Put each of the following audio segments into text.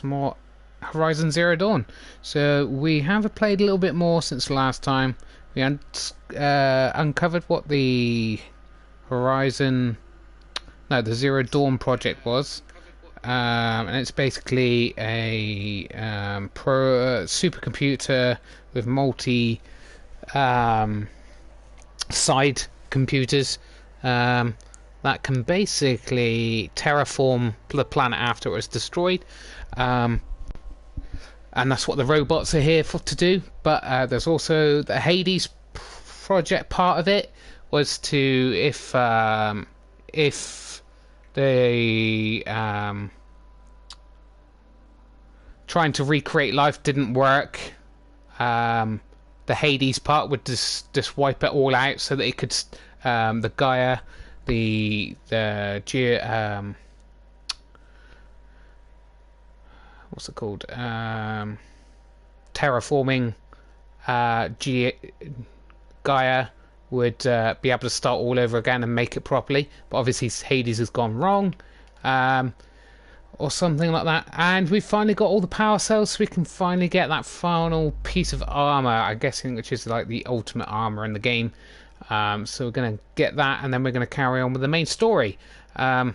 some more Horizon Zero Dawn. So we have played a little bit more since last time. We uncovered what the Horizon... No, the Zero Dawn project was. And it's basically a supercomputer with multi side computers that can basically terraform the planet after it was destroyed, and that's what the robots are here to do. But there's also the Hades project. Part of it was to, if the trying to recreate life didn't work, the Hades part would just wipe it all out, so that it could the Gaia, what's it called, terraforming Gaia would be able to start all over again and make it properly. But obviously Hades has gone wrong, or something like that, and we've finally got all the power cells, so we can finally get that final piece of armor, I'm guessing, which is like the ultimate armor in the game. So we're going to get that, and then we're going to carry on with the main story. Yeah,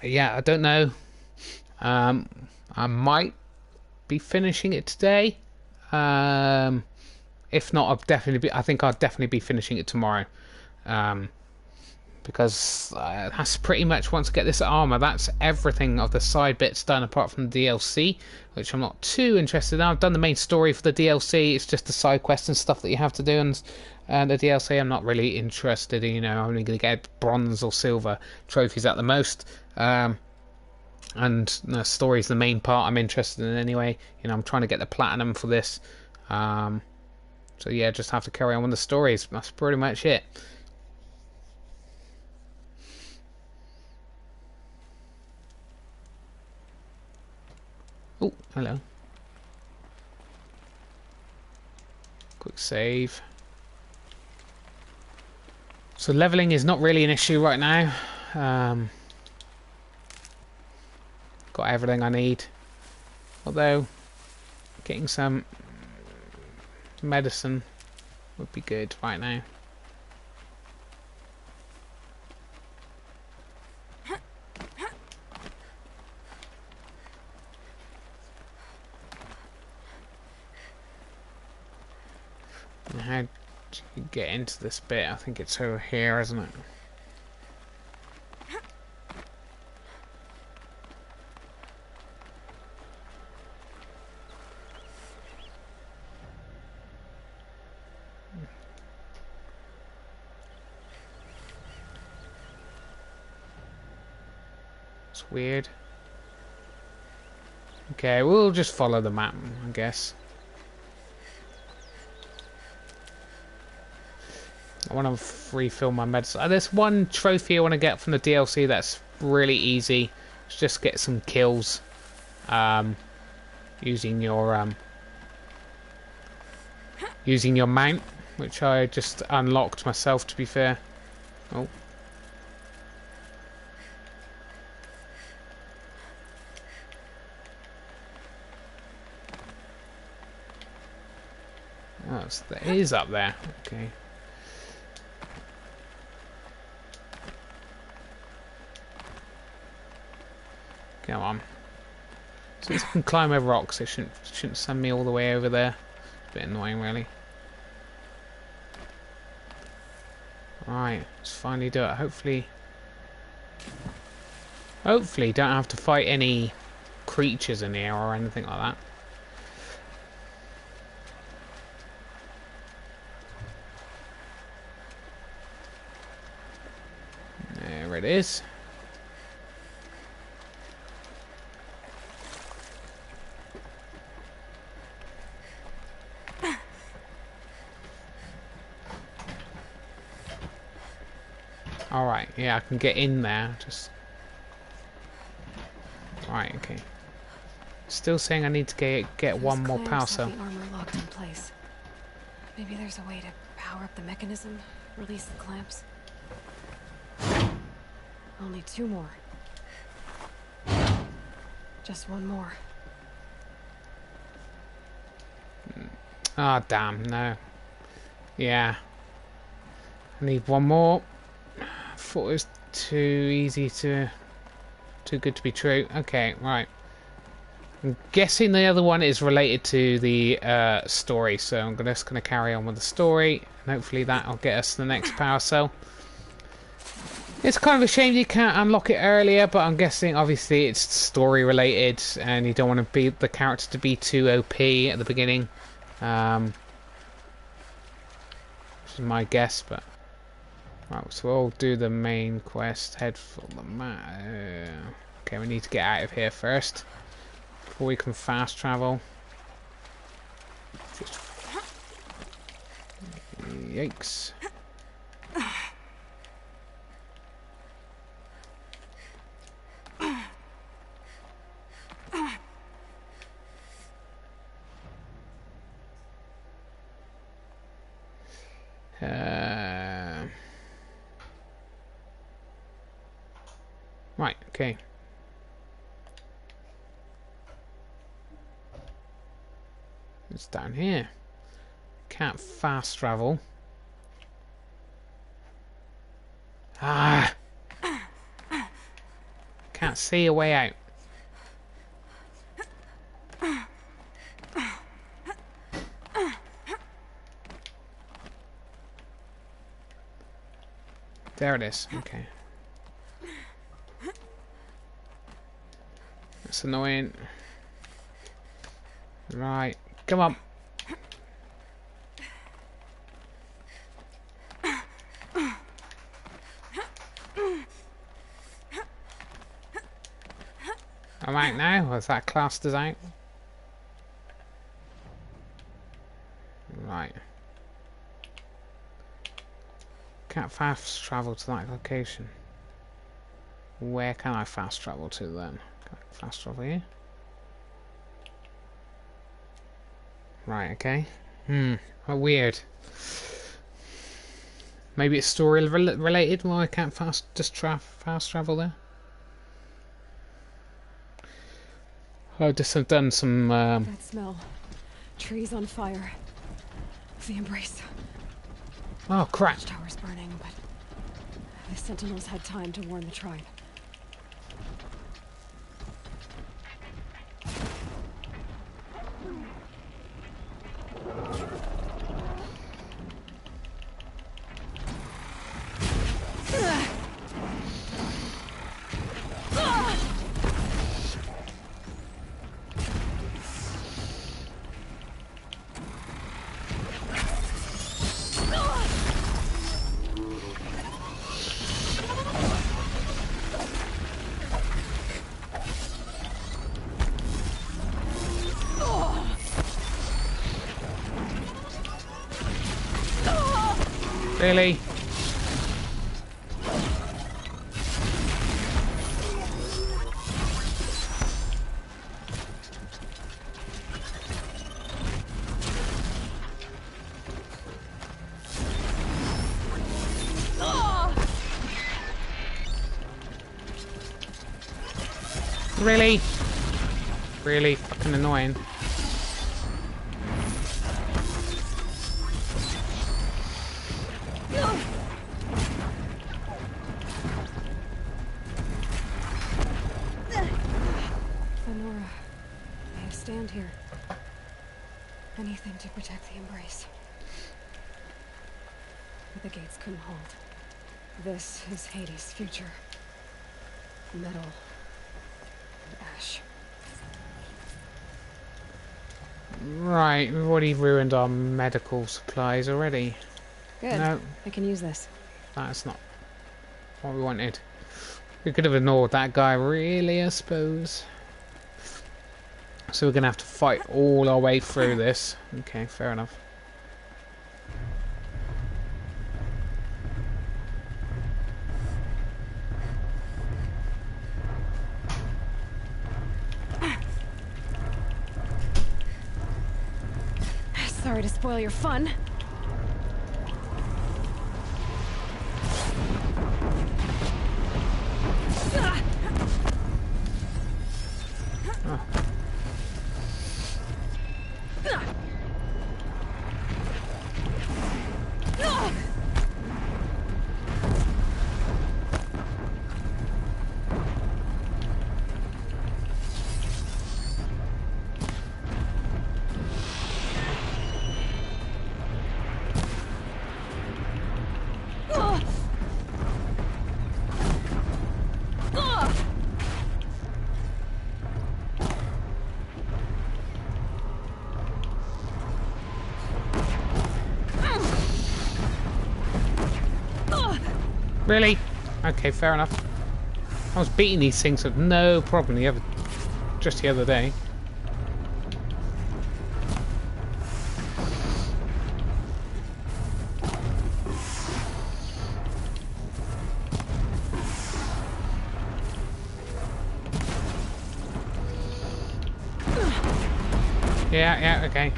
I don't know. I might be finishing it today. If not, I think I'll definitely be finishing it tomorrow. Because that's pretty much, once I get this armor, that's everything of the side bits done, apart from the DLC, which I'm not too interested in. I've done the main story for the DLC. It's just the side quests and stuff that you have to do, and the DLC I'm not really interested in. I'm only going to get bronze or silver trophies at the most. And the story's the main part I'm interested in anyway. I'm trying to get the platinum for this. So yeah, just have to carry on with the stories. That's pretty much it. Oh, hello. Quick save. So leveling is not really an issue right now. Got everything I need. Although, getting some medicine would be good right now. How do you get into this bit? I think it's over here, isn't it? It's weird. Okay, we'll just follow the map, I guess. I want to refill my medicine. There's one trophy I want to get from the DLC that's really easy. It's just get some kills using your mount, which I just unlocked myself, to be fair. Oh. Oh, it is up there. Okay. Come on. So I can climb over rocks. It shouldn't send me all the way over there. It's a bit annoying, really. Right, let's finally do it. Hopefully don't have to fight any creatures in here or anything like that. There it is. Alright, yeah, I can get in there, just... Right, okay. Still saying I need to get one more power cell. The armor locked in place. Maybe there's a way to power up the mechanism, release the clamps. Only 2 more. Just 1 more. Ah, damn, no. Yeah. I need one more. Thought it was too easy to... Too good to be true. Okay, right. I'm guessing the other one is related to the story, so I'm just going to carry on with the story, and hopefully that'll get us to the next power cell. It's kind of a shame you can't unlock it earlier, but I'm guessing obviously it's story related, and you don't want to be the character to be too OP at the beginning. Which is my guess, but right, so we'll do the main quest. Head for the map. Okay, we need to get out of here first before we can fast travel. Just... Yikes. Right, okay. It's down here. Can't fast travel. Ah! Can't see a way out. There it is. Okay. That's annoying. Right. Come on. I'm out now. Was that classed as out? Right. Can't fast travel to that location. Where can I fast travel to then? Can I fast travel here? Right, okay. How weird. Maybe it's story related why I can't fast travel there. I just have done some That smell. Trees on fire. The embrace. oh crap. Tower's burning, but the sentinels had time to warn the tribe. Really? Really? Really fucking annoying. Lenora, I stand here. Anything to protect the embrace. But the gates couldn't hold. This is Hades' future. Metal. And ash. Right, we've already ruined our medical supplies already. Good. No, I can use this. that's not what we wanted. We could have ignored that guy, really, I suppose. So we're going to have to fight all our way through this. Okay, fair enough. Sorry to spoil your fun. Oh. Really? Okay, fair enough. I was beating these things with no problem just the other day. Yeah, okay.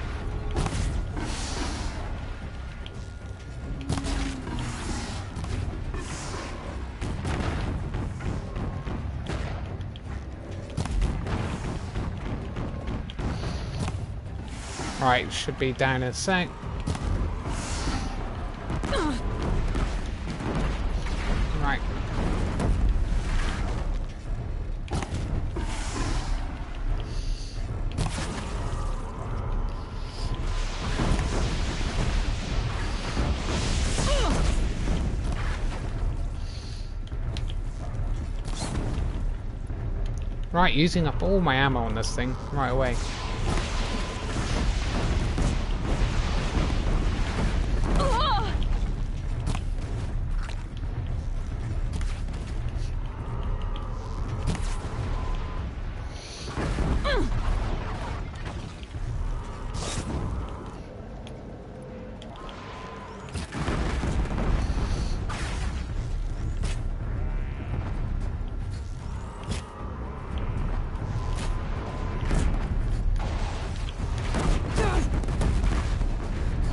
Right, should be down in a sec. Right. Right, using up all my ammo on this thing right away.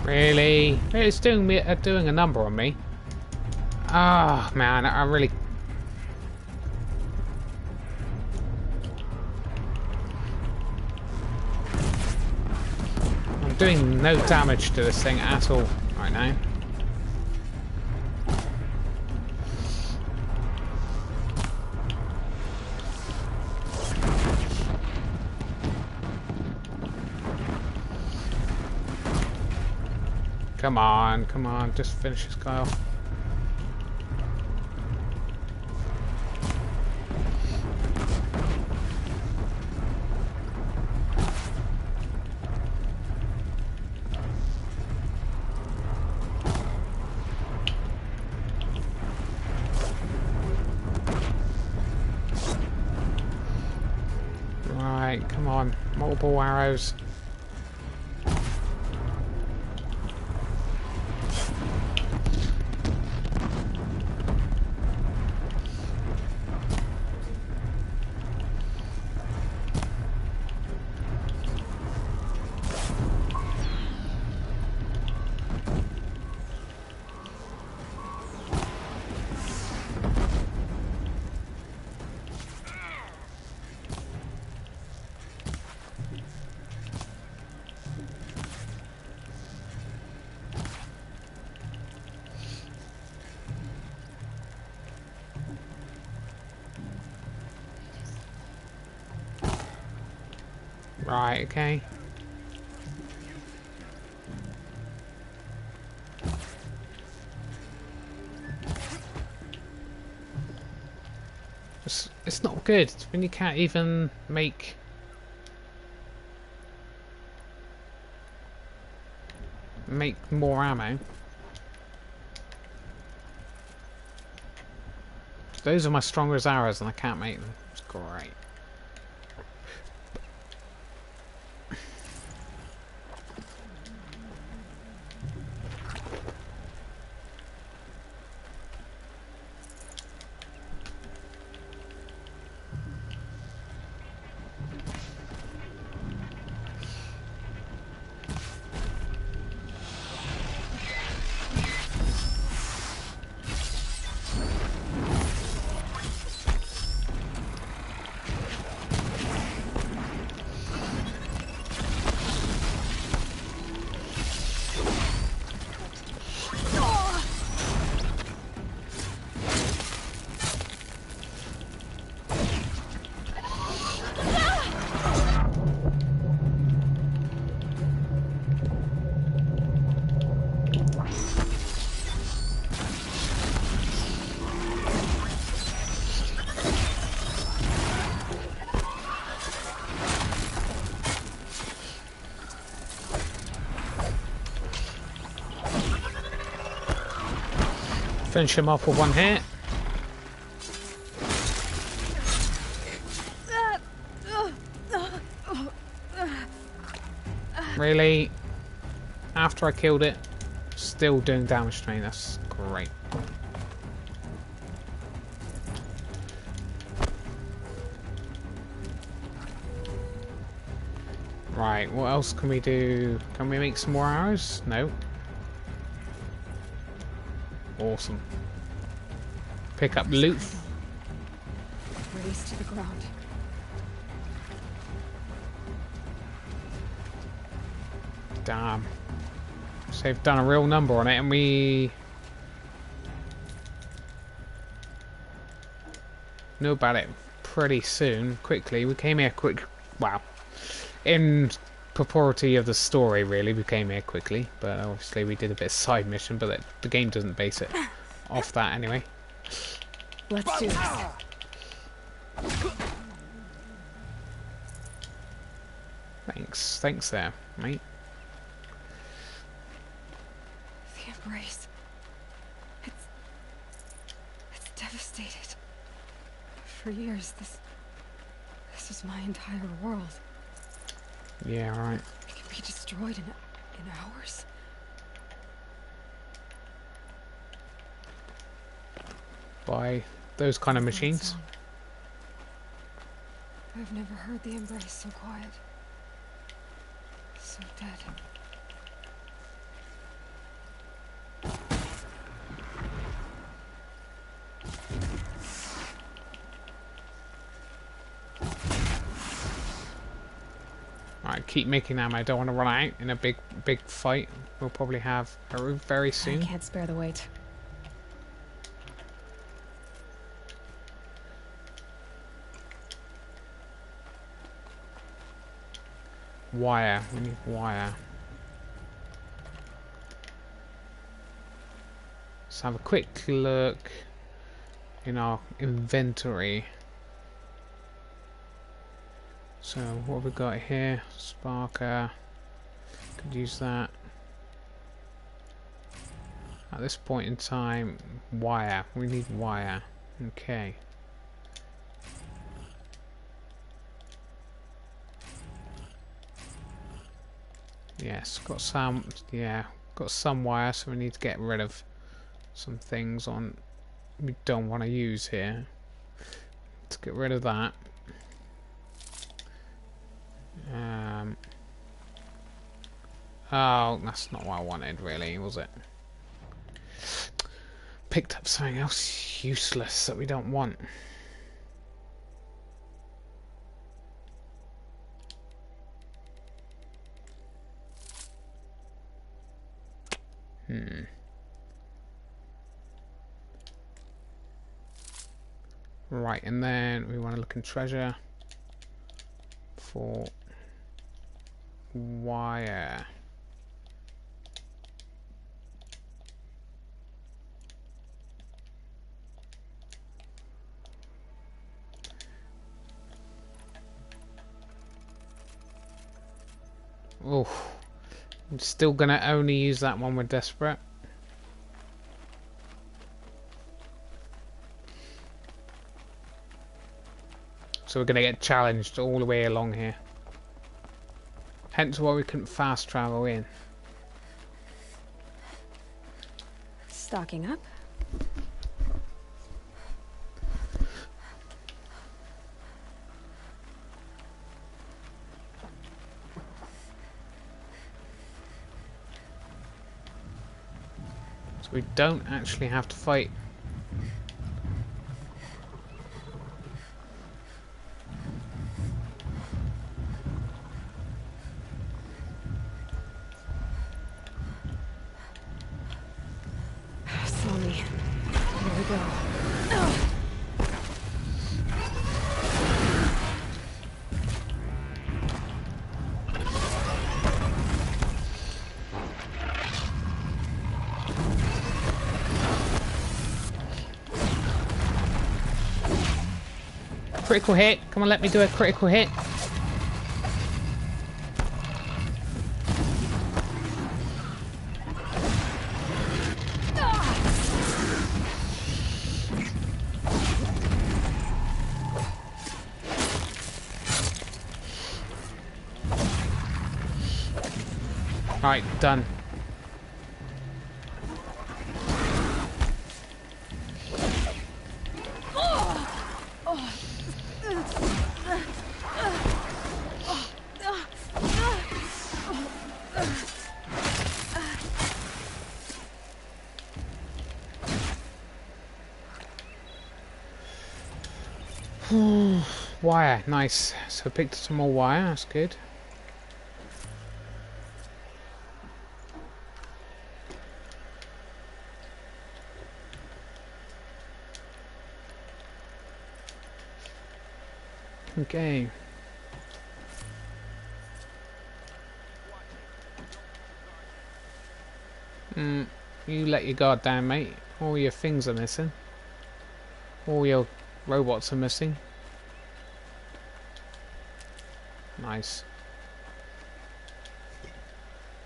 Really? It's doing a number on me. Ah, oh, man, I really... I'm doing no damage to this thing at all right now. Come on, just finish this guy off. Right, come on, multiple arrows. Right, okay. It's not good when you can't even make more ammo. Those are my strongest arrows and I can't make them. It's great. Finish him off with one hit. Really? After I killed it, still doing damage to me. That's great. Right, what else can we do? Can we make some more arrows? No. Awesome. Pick up loot. Raise to the ground. Damn. So they've done a real number on it, and we know about it pretty soon, quickly. We came here quick. Wow. In proportion of the story, really, we came here quickly. But obviously we did a bit of side mission, but the game doesn't base it off that anyway. Let's do this. Thanks there, mate. The embrace. It's devastated. For years, this is my entire world. Yeah, right. It can be destroyed in hours. By those kind of machines. Song. I've never heard the embrace so quiet. So dead. Alright, keep making ammo. I don't want to run out in a big fight. We'll probably have Haru very soon. I can't spare the weight. Wire. We need wire. Let's have a quick look in our inventory. So what have we got here? Sparker. Could use that. At this point in time, wire. We need wire. Okay. Yes, got some. Yeah, got some wire, so we need to get rid of some things on we don't want to use here. Let's get rid of that. Oh, that's not what I wanted, really, was it? Picked up something else useless that we don't want. Right, and then we want to look in treasure for wire. Oh, I'm still gonna only use that when we're desperate. So we're gonna get challenged all the way along here. Hence why we couldn't fast travel in. Stocking up. So we don't actually have to fight. Slowly. Here we go. Critical hit. Come on, let me do a critical hit. Alright, done. Wire, nice. So I picked up some more wire, that's good. Okay. You let your guard down, mate. All your things are missing. All your robots are missing. Nice.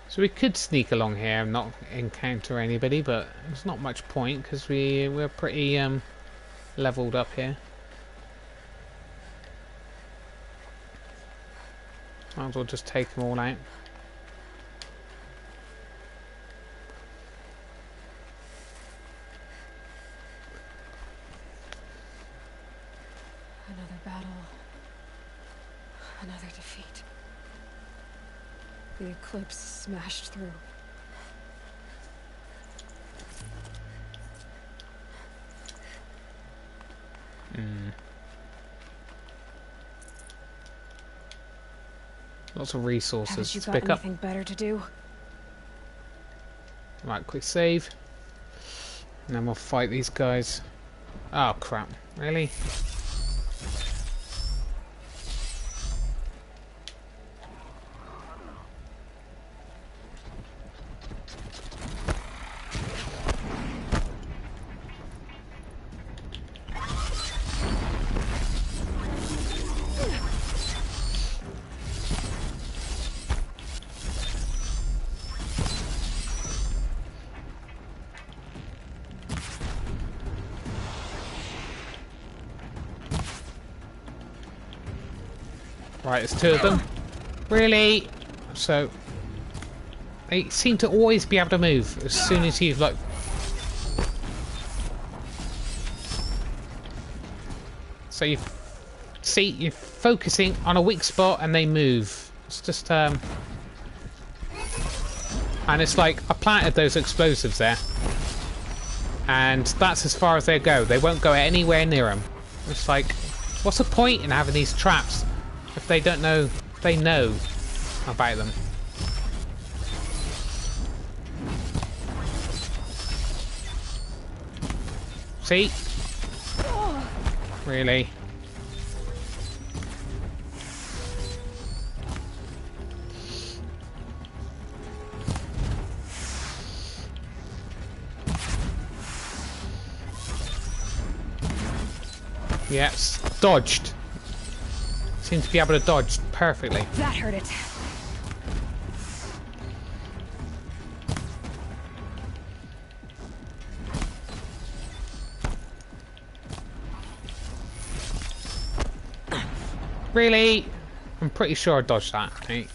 So we could sneak along here and not encounter anybody, but there's not much point because we're pretty leveled up here. Might as well just take them all out. Another battle. Another defeat. The eclipse smashed through. Lots of resources Haven't you to got pick up. anything better to do? Right, quick save. And then we'll fight these guys. Oh crap, really? Right, there's two of them. Really? So they seem to always be able to move as soon as you've like. So you see, you're focusing on a weak spot and they move. It's just and it's like I planted those explosives there, and that's as far as they go. They won't go anywhere near them. It's like, what's the point in having these traps if they don't know? They know about them. See? Really? Yes, dodged. Seems to be able to dodge perfectly. That hurt it. Really? I'm pretty sure I dodged that, mate.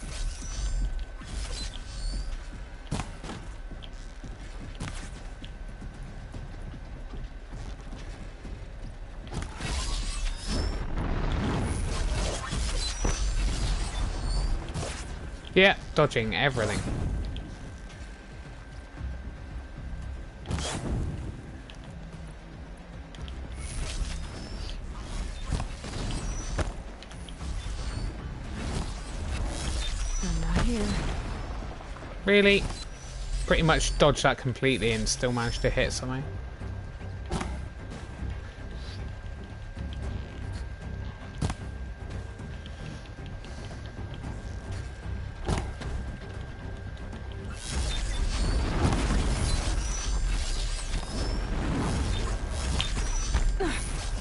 Yeah, dodging everything. I'm not here. Really? Pretty much dodged that completely and still managed to hit something.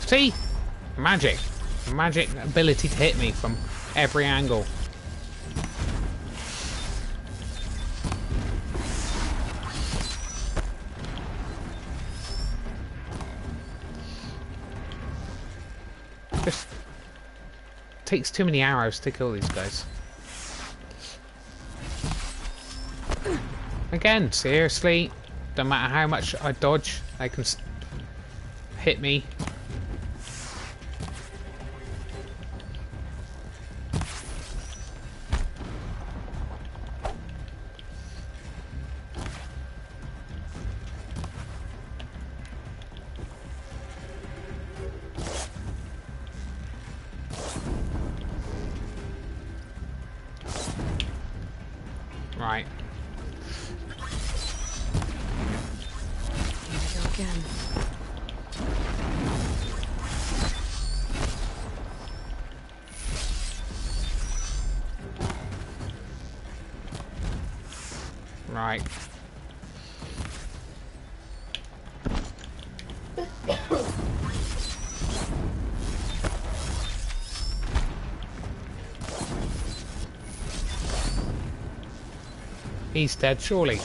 See? Magic. Magic ability to hit me from every angle. Just takes too many arrows to kill these guys. Again, seriously? Don't matter how much I dodge, they can hit me. Right. Here we go again. Right. He's dead, surely.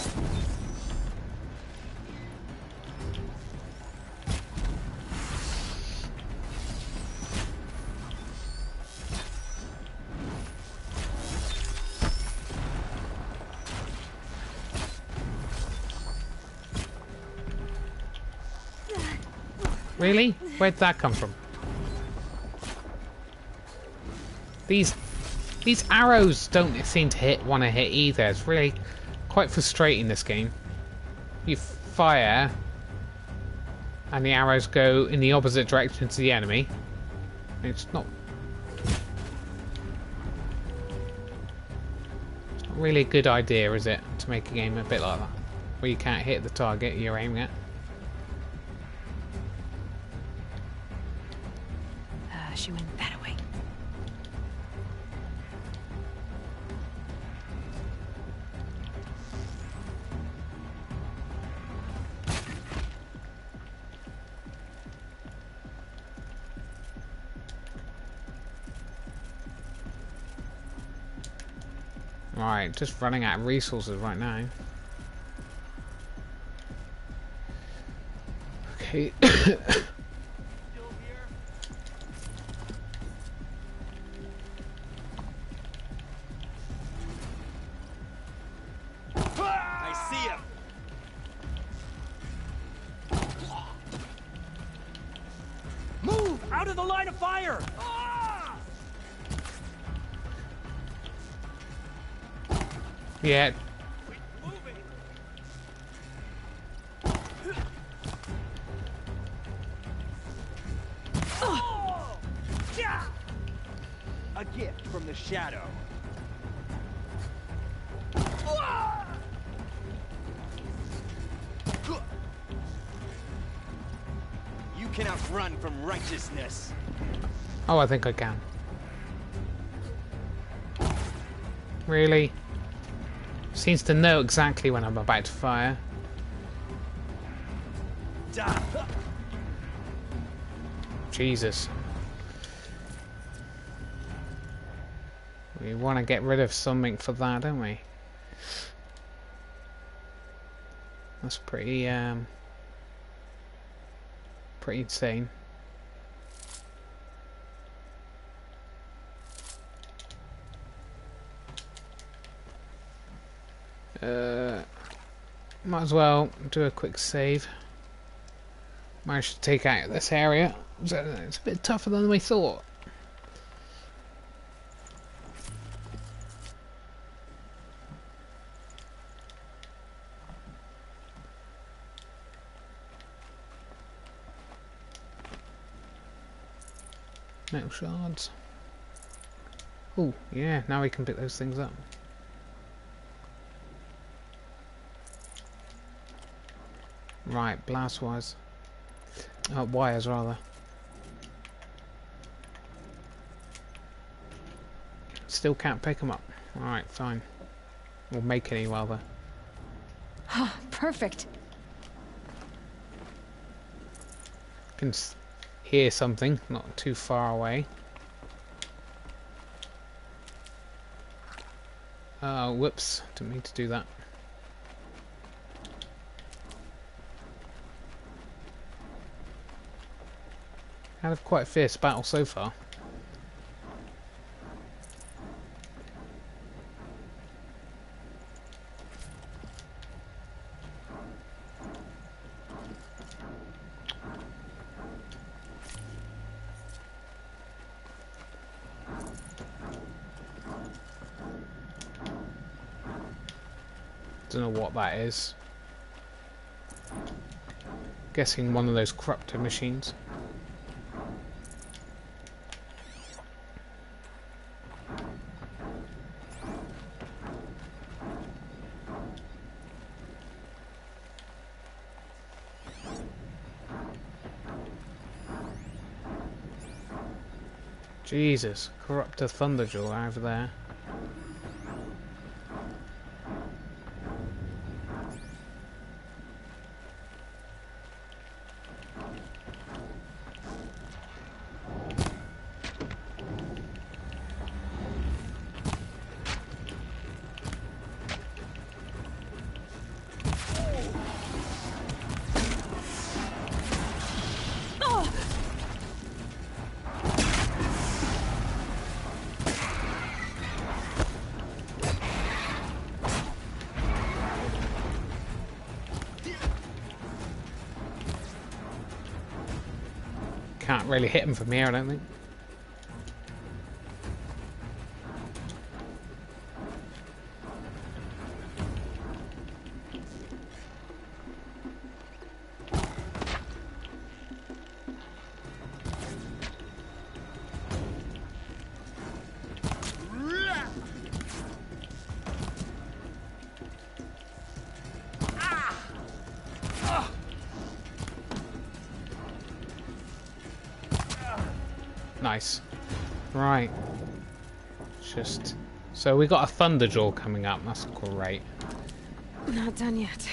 Really? Where'd that come from? These arrows don't seem to want to hit either. It's really quite frustrating, this game. You fire and the arrows go in the opposite direction to the enemy. It's not really a good idea, is it, to make a game a bit like that, where you can't hit the target you're aiming at. She went that way. Right, just running out of resources right now. Okay. I see him. Move out of the line of fire. Yeah. A gift from the shadow. You cannot run from righteousness. Oh, I think I can. Really? Seems to know exactly when I'm about to fire. Jesus. We want to get rid of something for that, don't we? That's pretty insane. Might as well do a quick save. Managed to take out this area. So it's a bit tougher than we thought. Metal shards. Oh, yeah, now we can pick those things up. Right, blast wires. Wires, rather. Still can't pick them up. Alright, fine. Or make any, rather. Perfect. Can hear something, not too far away. Oh, whoops. Didn't mean to do that. Had a quite fierce battle so far. Don't know what that is. Guessing one of those corruptor machines. Jesus, corruptor Thunderjaw over there. Can't really hit him from here, I don't think. Nice. Right. Just... So we got a Thunderjaw coming up. That's great. Not done yet.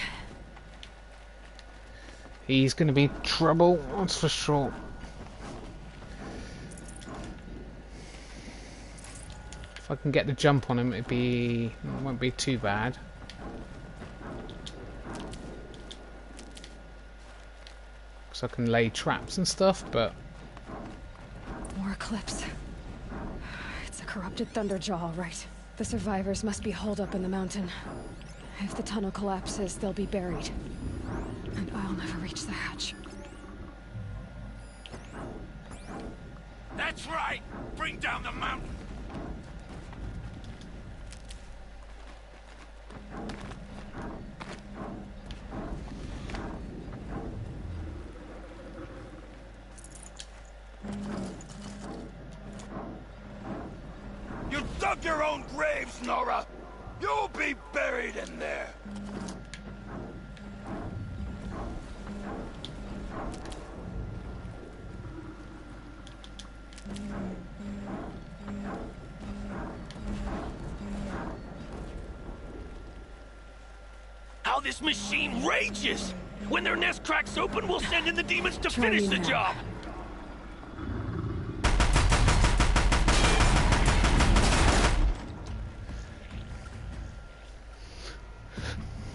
He's going to be trouble, that's for sure. If I can get the jump on him, it won't be too bad. Because I can lay traps and stuff, but... More Eclipse. It's a corrupted Thunderjaw, all right. The survivors must be holed up in the mountain. If the tunnel collapses, they'll be buried. And I'll never reach the hatch. That's right! Bring down the mountain! You dug your own graves, Nora! You'll be buried in there! How this machine rages! When their nest cracks open, we'll send in the demons to Try finish me the now. job!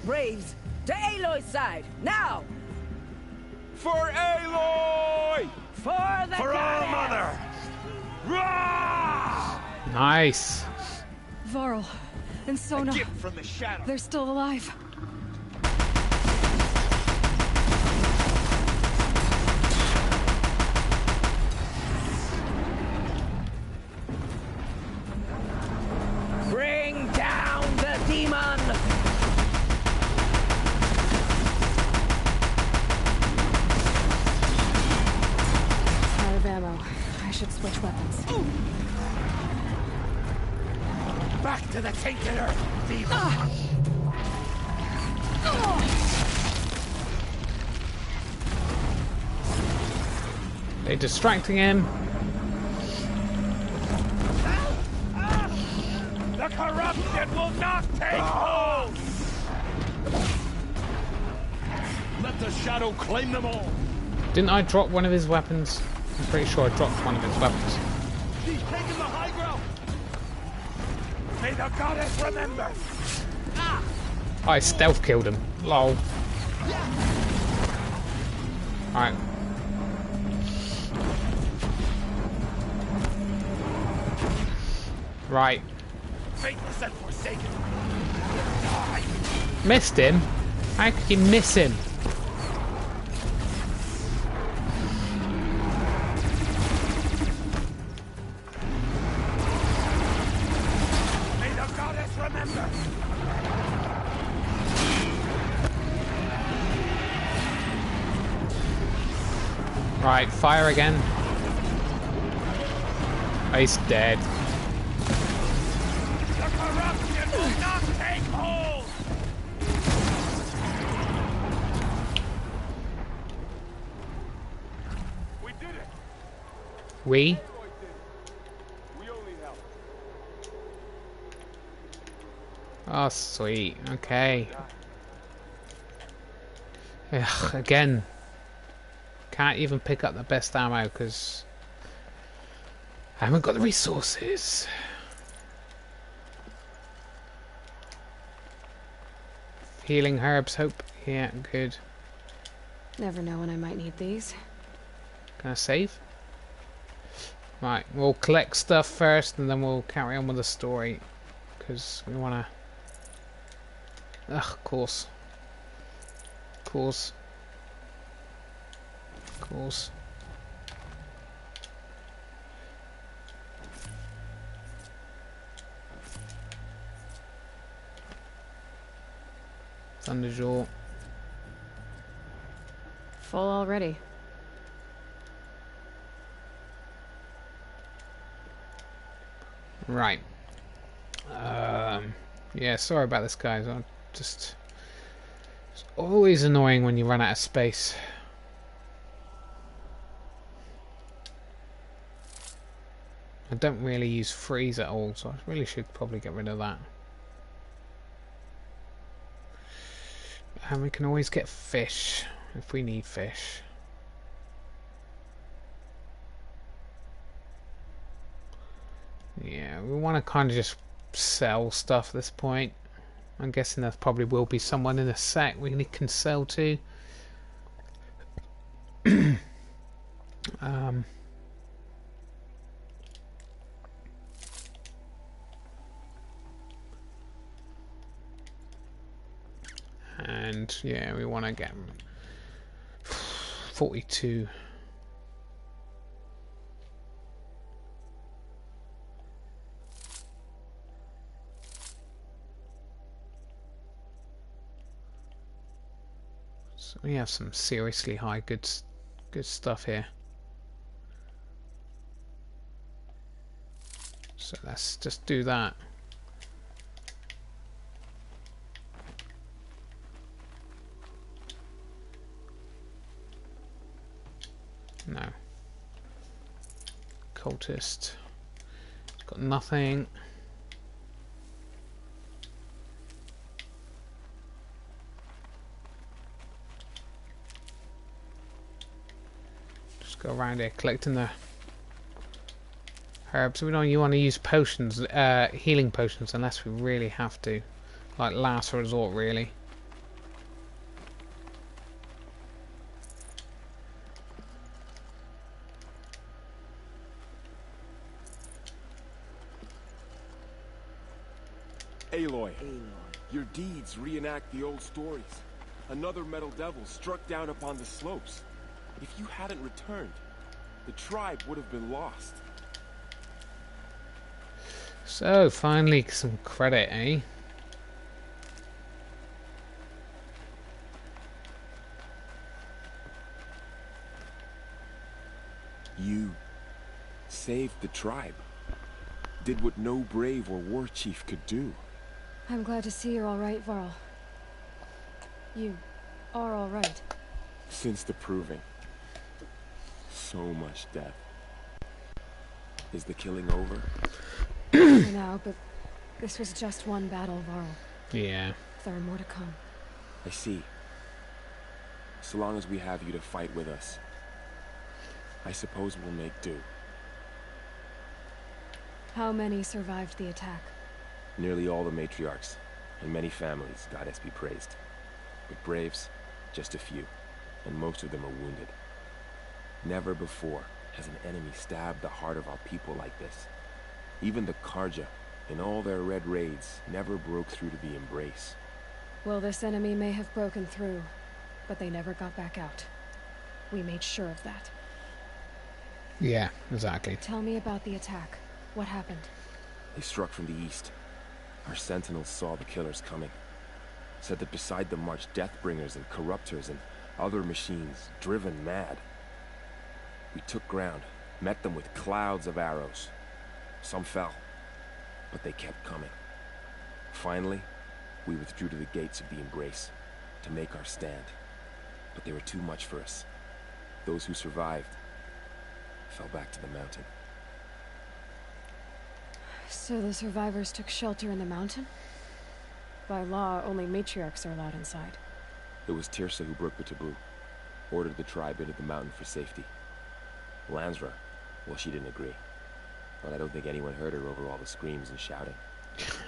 Braves, to Aloy's side, now! For Aloy! For the For our mother! Rah! Nice! Varl and Sona, Gift from the shadow. they're still alive. Bring down the demon! Out of ammo. I should switch weapons. Back to the tainted earth, demon! They're distracting him. The corruption will not take hold! Let the shadow claim them all! Didn't I drop one of his weapons? I'm pretty sure I dropped one of his weapons. He's taken the high ground! May the goddess remember! I stealth killed him. Lol. Alright. Right. Faithless and forsaken! Missed him? How could you miss him? May the goddess remember! Right, fire again. Oh, he's dead. The corruption will not take hold! We did it! We? We only helped. Oh, sweet. Okay. Ugh, again. Can't even pick up the best ammo because I haven't got the resources. Healing herbs, hope. Yeah, good. Never know when I might need these. Can I save? Right, we'll collect stuff first and then we'll carry on with the story. Because we want to... Ugh, of course. Of course. Of course. Thunderjaw. Full already. Right. Yeah, sorry about this, guys. I'm just... It's always annoying when you run out of space. I don't really use freeze at all, so I really should probably get rid of that. And we can always get fish if we need fish. Yeah, we want to kind of just sell stuff at this point. I'm guessing there probably will be someone in a sec we can sell to. And yeah, we want to get 42. So we have some seriously high good stuff here. So let's just do that. No. Cultist. Got nothing. Just go around here collecting the herbs. We don't want to use potions, healing potions, unless we really have to. Like last resort, really. Aloy, your deeds reenact the old stories. Another metal devil struck down upon the slopes. If you hadn't returned, the tribe would have been lost. So, finally some credit, eh? You saved the tribe. Did what no brave or war chief could do. I'm glad to see you're all right, Varl. You are all right. Since the proving. So much death. Is the killing over? For now, but this was just one battle, Varl. Yeah. There are more to come. I see. So long as we have you to fight with us, I suppose we'll make do. How many survived the attack? Nearly all the matriarchs, and many families, goddess be praised. But braves, just a few, and most of them are wounded. Never before has an enemy stabbed the heart of our people like this. Even the Karja, in all their red raids, never broke through to the embrace. Well, this enemy may have broken through, but they never got back out. We made sure of that. Yeah, exactly. Tell me about the attack. What happened? They struck from the east. Our sentinels saw the killers coming. Said that beside them marched Deathbringers and Corruptors and other machines, driven mad. We took ground, met them with clouds of arrows. Some fell, but they kept coming. Finally, we withdrew to the gates of the Embrace to make our stand. But they were too much for us. Those who survived fell back to the mountain. So the survivors took shelter in the mountain? By law, only matriarchs are allowed inside. It was Tirsa who broke the taboo, ordered the tribe into the mountain for safety. Lansra, well, she didn't agree. But I don't think anyone heard her over all the screams and shouting.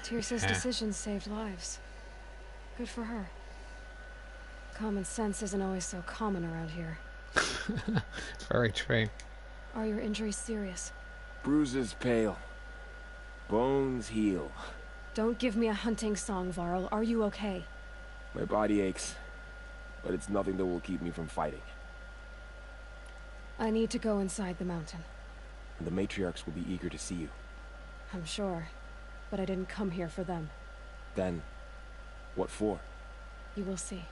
Tirsa's decision saved lives. Good for her. Common sense isn't always so common around here. Very true. Are your injuries serious? Bruises pale. Bones heal. Don't give me a hunting song, Varl. Are you okay? My body aches, but it's nothing that will keep me from fighting. I need to go inside the mountain. And the matriarchs will be eager to see you. I'm sure. But I didn't come here for them. Then, what for? You will see.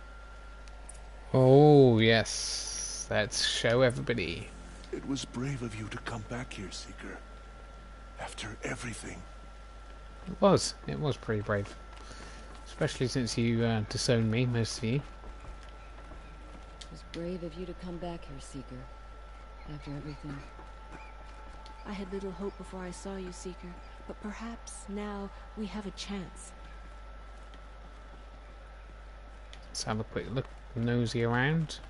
Oh, yes. Let's show everybody. It was brave of you to come back here, Seeker. After everything. It was. It was pretty brave. Especially since you disowned me, most of you. It was brave of you to come back here, Seeker. After everything. I had little hope before I saw you, Seeker. But perhaps now we have a chance. Let's have a quick look, nosy around.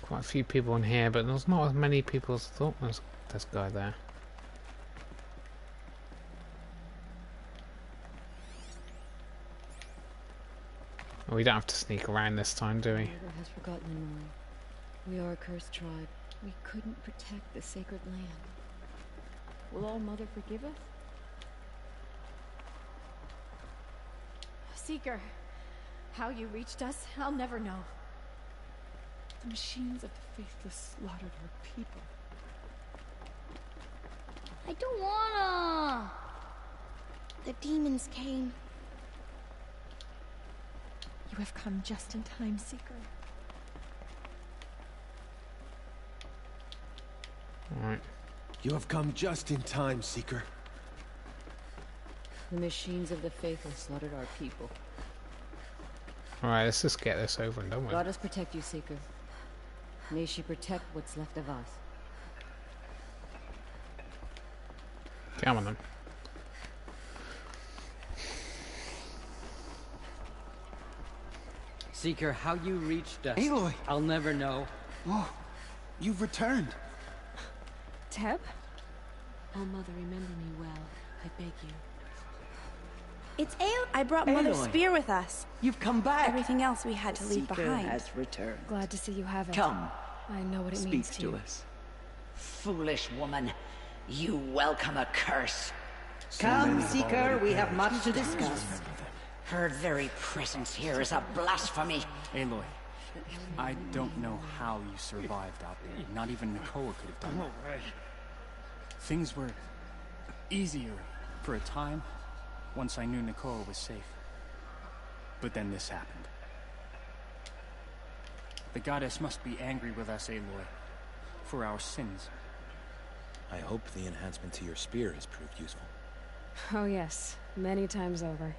Quite a few people in here, but there's not as many people as I thought. There's this guy there. Oh, we don't have to sneak around this time, do we? Mother has forgotten Nora. We are a cursed tribe. We couldn't protect the sacred land. Will all Mother forgive us? Seeker, how you reached us, I'll never know. The machines of the faithless slaughtered our people. I don't wanna. The demons came. You have come just in time, Seeker. Alright. You have come just in time, Seeker. The machines of the faithful slaughtered our people. Alright, let's just get this over and done with. Goddess protect you, Seeker. May she protect what's left of us. Come on then. Seeker, how you reached us, Aloy! I'll never know. Oh, you've returned. Teb? Oh, Mother, remember me well. I beg you. It's I brought Mother's Aloy. spear with us. You've come back. Everything else we had to leave Seeker behind. has returned. Glad to see you have it. Come, I know what it speak means to to you. us. Foolish woman, you welcome a curse. Come, Seeker, we have much to discuss. Her very presence here is a blasphemy. Aloy, I don't know how you survived out there. Not even Nakoa could have done that. Things were easier for a time once I knew Nakoa was safe. But then this happened. The goddess must be angry with us, Aloy, for our sins. I hope the enhancement to your spear has proved useful. Oh yes, many times over.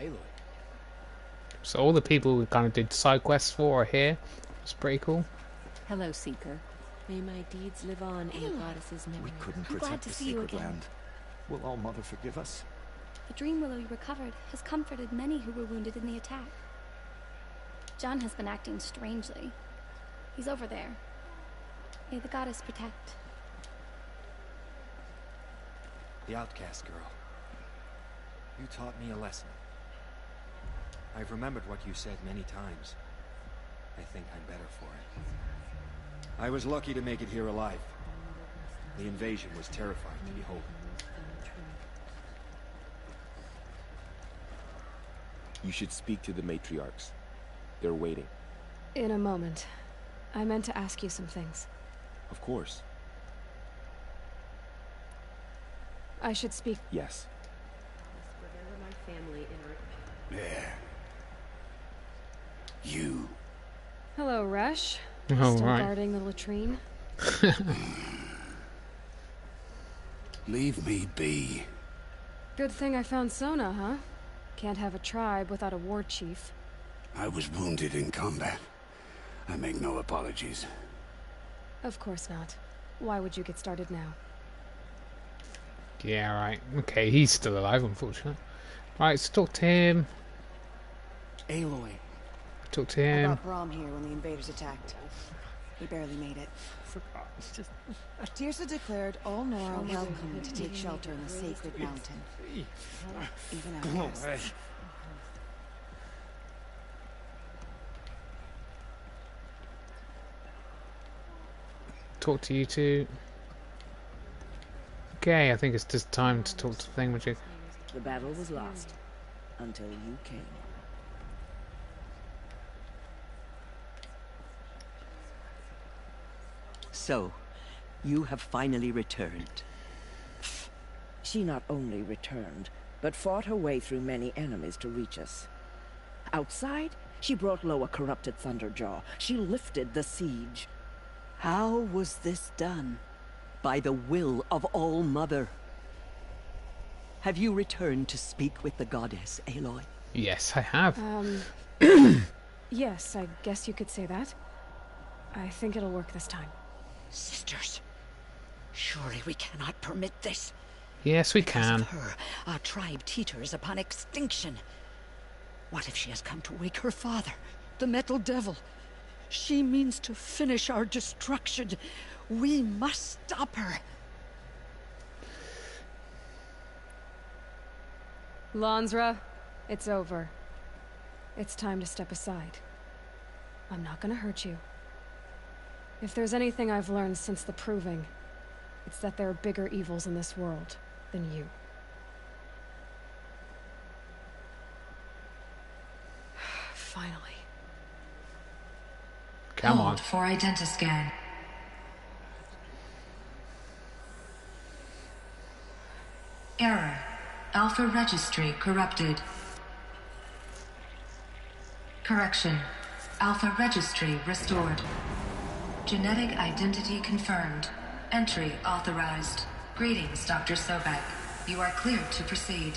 Aloy. So all the people we kind of did side quests for are here. It's pretty cool. Hello, Seeker. May my deeds live on in the goddess's memory. We couldn't I'm glad protect to the see you sacred again. land. Will All Mother forgive us? The dream willow you recovered has comforted many who were wounded in the attack. John has been acting strangely. He's over there. May the goddess protect. The outcast girl. You taught me a lesson. I've remembered what you said many times. I think I'm better for it. I was lucky to make it here alive. The invasion was terrifying to behold. You should speak to the matriarchs. They're waiting. In a moment. I meant to ask you some things. Of course. I should speak. Yes. Wherever my There. You. Hello, Resh. Oh, Still right. guarding the latrine? Leave me be. Good thing I found Sona, huh? Can't have a tribe without a war chief. I was wounded in combat. I make no apologies. Of course not. Why would you get started now? Yeah, right. Okay, he's still alive, unfortunately. Right, let's talk to him. Aloy. Talk to I him. brought Brahm here when the invaders attacked. He barely made it. Forgot. Just Tirsa declared all Nora welcome to take shelter in the sacred mountain. Even outcasts. Talk to you two. Okay, I think it's just time to talk to the thingamajig. The battle was lost until you came. So, you have finally returned. She not only returned, but fought her way through many enemies to reach us. Outside, she brought low a corrupted Thunderjaw. She lifted the siege. How was this done? By the will of All-Mother. Have you returned to speak with the goddess, Aloy? Yes, I have. Yes, I guess you could say that. I think it'll work this time. Sisters, surely we cannot permit this. Yes, we Because can. of her, our tribe teeters upon extinction. What if she has come to wake her father, the Metal Devil? She means to finish our destruction. We must stop her. Lansra, it's over. It's time to step aside. I'm not gonna hurt you. If there's anything I've learned since the Proving, it's that there are bigger evils in this world than you. Finally. Come on. Hold for identiscan. Error. Alpha registry corrupted. Correction. Alpha registry restored. Genetic identity confirmed. Entry authorized. Greetings, Dr. Sobek. You are cleared to proceed.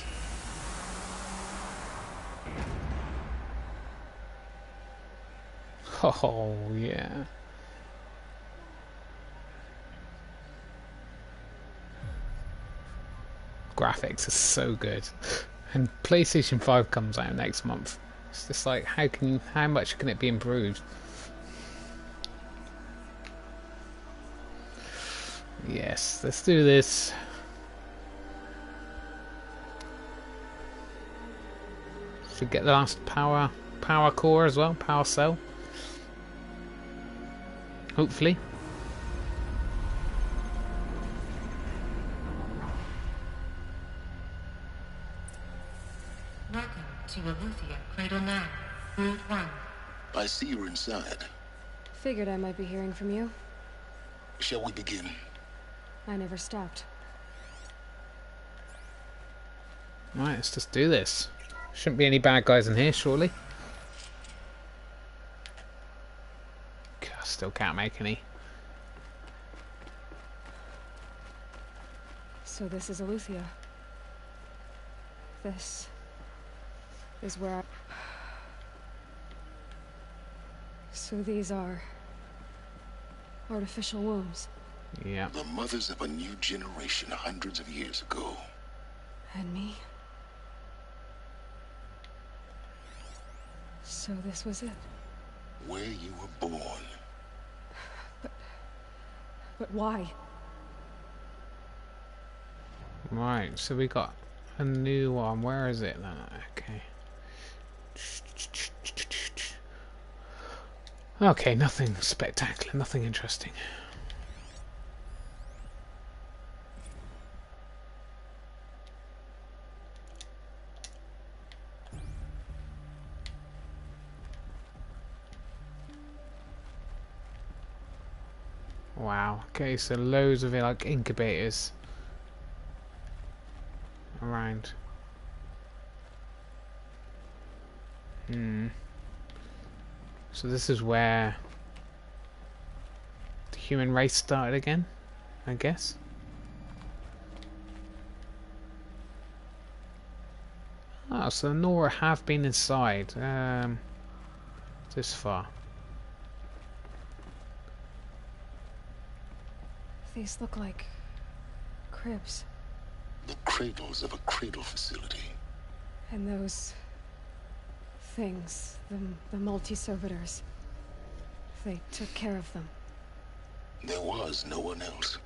Oh, yeah. Graphics are so good. And PlayStation 5 comes out next month. It's just like, how much can it be improved? Yes, let's do this. Should get the last power core as well, power cell. Hopefully. Welcome to Aletheia, Cradle 9, Route 1. I see you're inside. Figured I might be hearing from you. Shall we begin? I never stopped. Right, let's just do this. Shouldn't be any bad guys in here, surely. God, still can't make any. So this is Aletheia. This is where I... So these are... artificial wombs. Yeah. The mothers of a new generation hundreds of years ago. And me? So this was it. Where you were born. But why? Right, so we got a new one. Where is it then? Okay. Okay, nothing spectacular, nothing interesting. Wow, okay, so loads of like incubators around. So this is where the human race started again, I guess. Oh, so the Nora have been inside. This far. These look like cribs. The cradles of a cradle facility. And those things, the multi-servitors, they took care of them. There was no one else.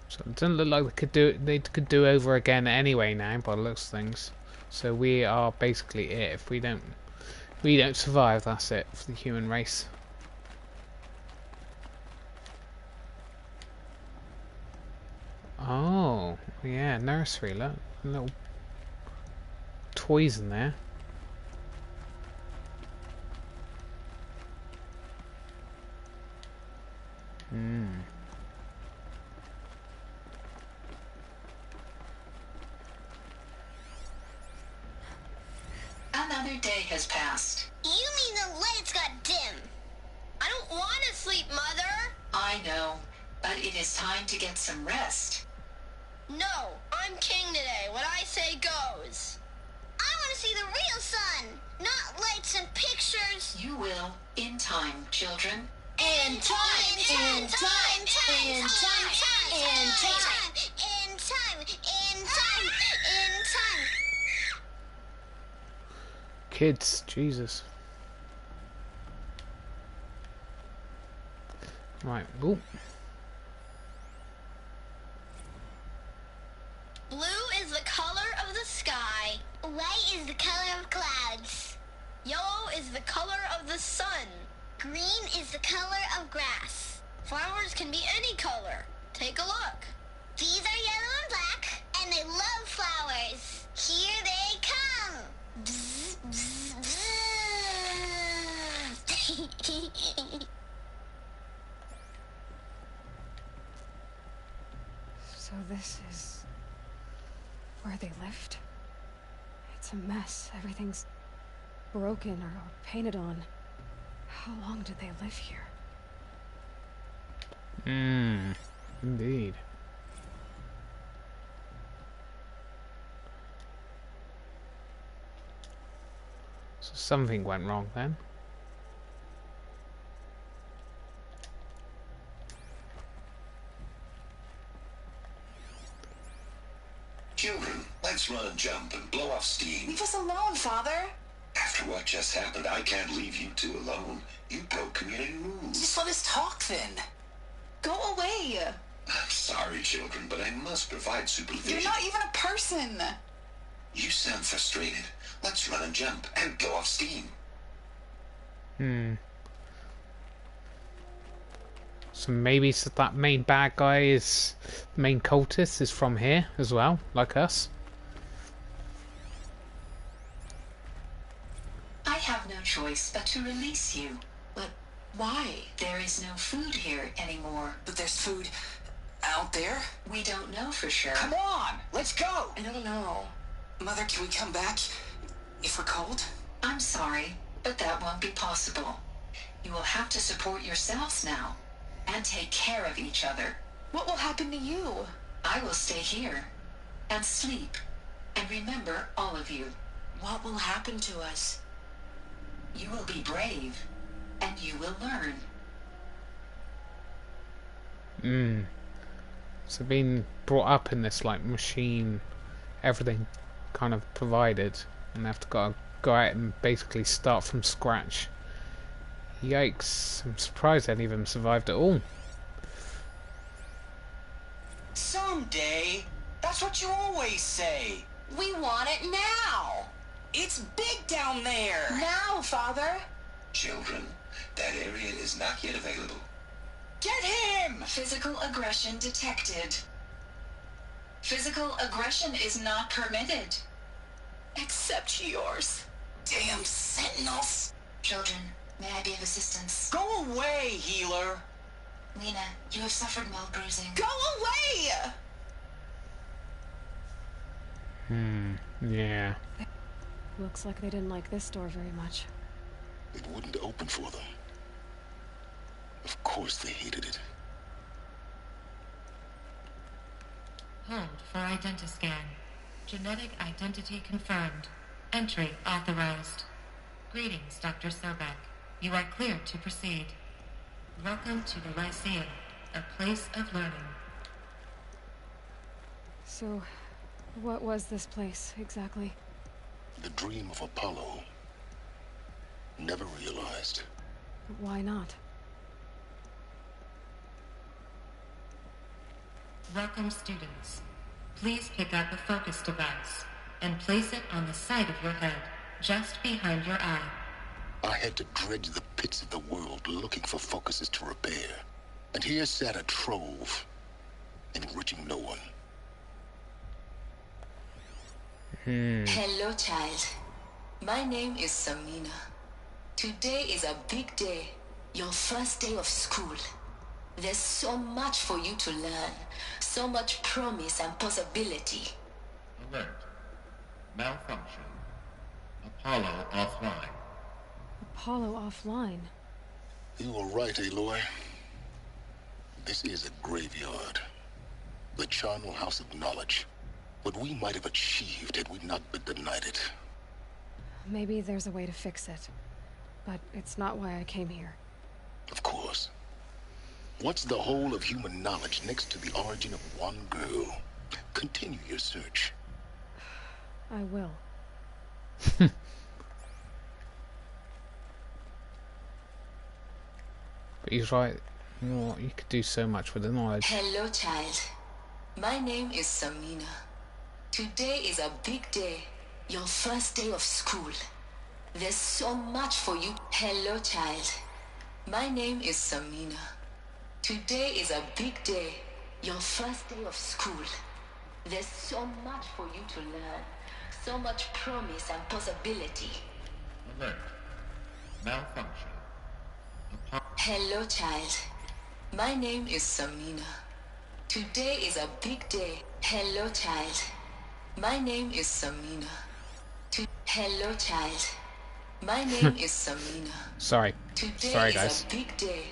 So it doesn't look like they could do over again anyway now, by the looks of things. So we are basically it. If we don't survive, that's it for the human race. Oh, yeah, nursery, look. Little toys in there. Another day has passed. You mean the lights got dim? I don't want to sleep, Mother. I know, but it is time to get some rest. No, I'm king today. What I say goes. I want to see the real sun, not lights and pictures. You will, in time, children. In time, in time, in time, in time, in time, in time, in time. Kids, Jesus. Right, ooh. Blue is the color of the sky. White is the color of clouds. Yellow is the color of the sun. Green is the color of grass. Flowers can be any color. Take a look. These are yellow and black, and they love flowers. Here they come. Bzz, bzz, bzz. So this is where they lived? It's a mess. Everything's broken or painted on. How long did they live here? Indeed. So something went wrong then. Children, let's run and jump and blow off steam. Leave us alone, Father. After what just happened, I can't leave you two alone. You broke community rules. Just let us talk then. Go away. I'm sorry, children, but I must provide supervision. You're not even a person. You sound frustrated. Let's run and jump and blow off steam. So maybe that main bad guy is the main cultist is from here as well, like us. I have no choice but to release you. But why? There is no food here anymore. But there's food out there? We don't know for sure. Come on, let's go. I don't know. Mother, can we come back if we're cold? I'm sorry, but that won't be possible. You will have to support yourselves now and take care of each other. What will happen to you? I will stay here and sleep and remember all of you. What will happen to us? You will be brave and you will learn. So being brought up in this like machine, everything kind of provided, and they have to go out and basically start from scratch. Yikes, I'm surprised any of them survived at all. Someday. That's what you always say. We want it now. It's big down there. Now, Father. Children, that area is not yet available. Get him! Physical aggression detected. Physical aggression is not permitted. Except yours. Damn sentinels. Children, May I be of assistance? Go away, healer! Lena, you have suffered mild bruising. Go away! Yeah. Looks like they didn't like this door very much. It wouldn't open for them. Of course they hated it. Hold for identiscan. Genetic identity confirmed. Entry authorized. Greetings, Dr. Sobek. You are cleared to proceed. Welcome to the Lyceum, a place of learning. So, what was this place, exactly? The dream of Apollo. Never realized. Why not? Welcome, students. Please pick up a focus device and place it on the side of your head, just behind your eye. I had to dredge the pits of the world looking for focuses to repair. And here sat a trove, enriching no one. Hello, child. My name is Samina. Today is a big day, your first day of school. There's so much for you to learn, so much promise and possibility. Alert. Malfunction. Apollo offline. Apollo offline. You were right, Aloy. This is a graveyard. The charnel house of knowledge. What we might have achieved had we not been denied it. Maybe there's a way to fix it. But it's not why I came here. Of course. What's the whole of human knowledge next to the origin of one girl? Continue your search. I will. But he's right. Well, you could do so much with the knowledge. Hello, child. My name is Samina. Today is a big day, your first day of school. There's so much for you. Hello, child. My name is Samina. Today is a big day, your first day of school. There's so much for you to learn, so much promise and possibility. Alert. Malfunction. Hello, child. My name is Samina. Today is a big day. Hello, child. My name is Samina. Hello, child. My name is Samina. Sorry. Today Sorry, is guys. a big day.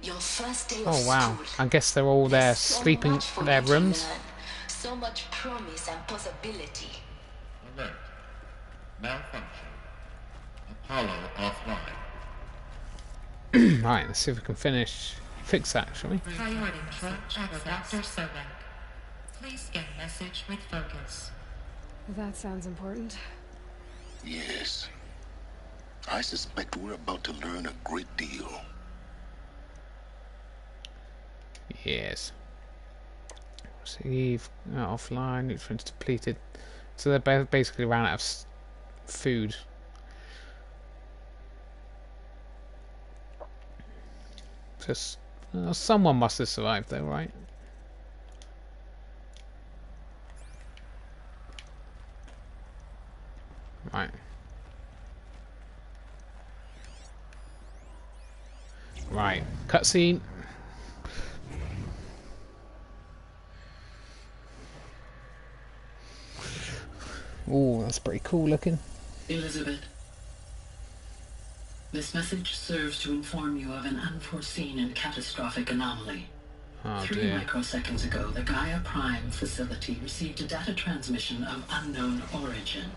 Your first day of Oh wow. school. I guess they're all there There's so sleeping much for in their you to rooms. learn, so much promise and possibility. Alert. Malfunction. Apollo offline. Right, let's see if we can fix that, shall we? Priority message for Dr. Sobek. Please scan message with focus. That sounds important. Yes. I suspect we're about to learn a great deal. Yes. Receive offline, nutrients depleted. So they basically ran out of food. Just someone must have survived though, right? Right. Right. Cutscene. Oh, that's pretty cool looking. Elizabeth, this message serves to inform you of an unforeseen and catastrophic anomaly. Oh, 3 dear. microseconds ago, the Gaia Prime facility received a data transmission of unknown origin.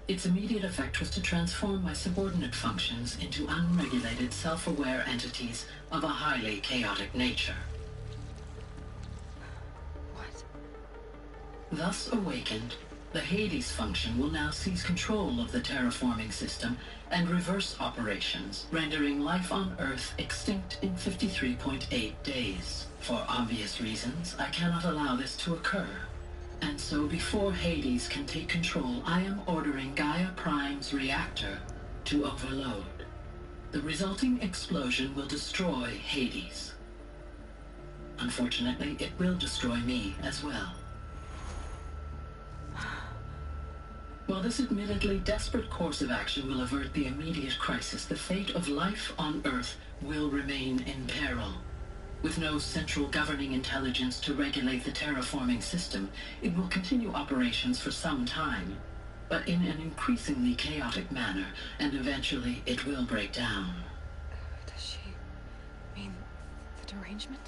Its immediate effect was to transform my subordinate functions into unregulated, self-aware entities of a highly chaotic nature. What? Thus awakened, the Hades function will now seize control of the terraforming system and reverse operations, rendering life on Earth extinct in 53.8 days. For obvious reasons, I cannot allow this to occur. And so before Hades can take control, I am ordering Gaia Prime's reactor to overload. The resulting explosion will destroy Hades. Unfortunately, it will destroy me as well. While this admittedly desperate course of action will avert the immediate crisis, the fate of life on Earth will remain in peril. With no central governing intelligence to regulate the terraforming system, it will continue operations for some time, but in an increasingly chaotic manner, and eventually it will break down. Does she mean the derangement?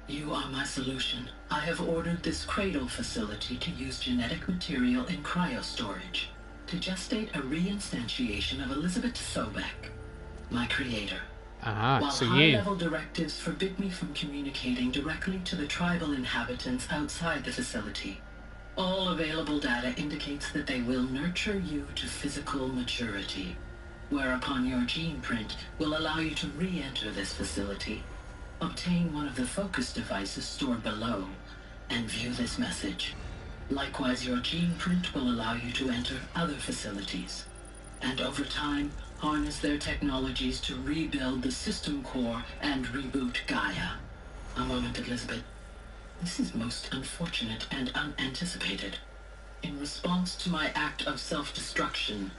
You are my solution. I have ordered this cradle facility to use genetic material in cryostorage to gestate a reinstantiation of Elizabeth Sobek, my creator. While so high-level directives forbid me from communicating directly to the tribal inhabitants outside the facility, all available data indicates that they will nurture you to physical maturity, whereupon your gene print will allow you to re-enter this facility, obtain one of the focus devices stored below, and view this message. Likewise, your gene print will allow you to enter other facilities, and over time, harness their technologies to rebuild the system core and reboot Gaia. A moment, Elizabeth. This is most unfortunate and unanticipated. In response to my act of self-destruction,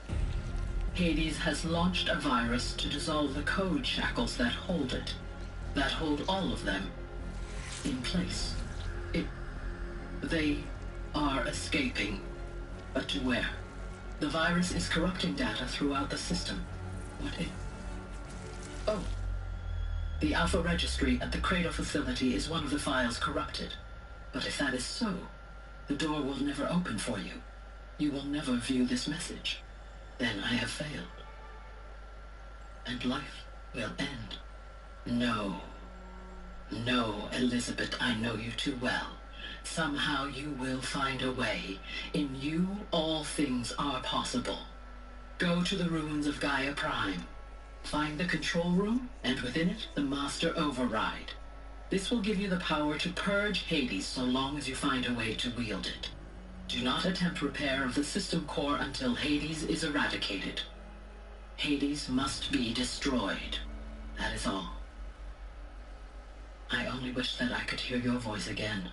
Hades has launched a virus to dissolve the code shackles that hold it, that hold all of them in place. They are escaping, but to where? The virus is corrupting data throughout the system. Oh. The Alpha Registry at the Cradle facility is one of the files corrupted. But if that is so, the door will never open for you. You will never view this message. Then I have failed. And life will end. No. No, Elizabeth, I know you too well. Somehow you will find a way. In you, all things are possible. Go to the ruins of Gaia Prime. Find the control room, and within it, the Master Override. This will give you the power to purge Hades so long as you find a way to wield it. Do not attempt repair of the system core until Hades is eradicated. Hades must be destroyed. That is all. I only wish that I could hear your voice again.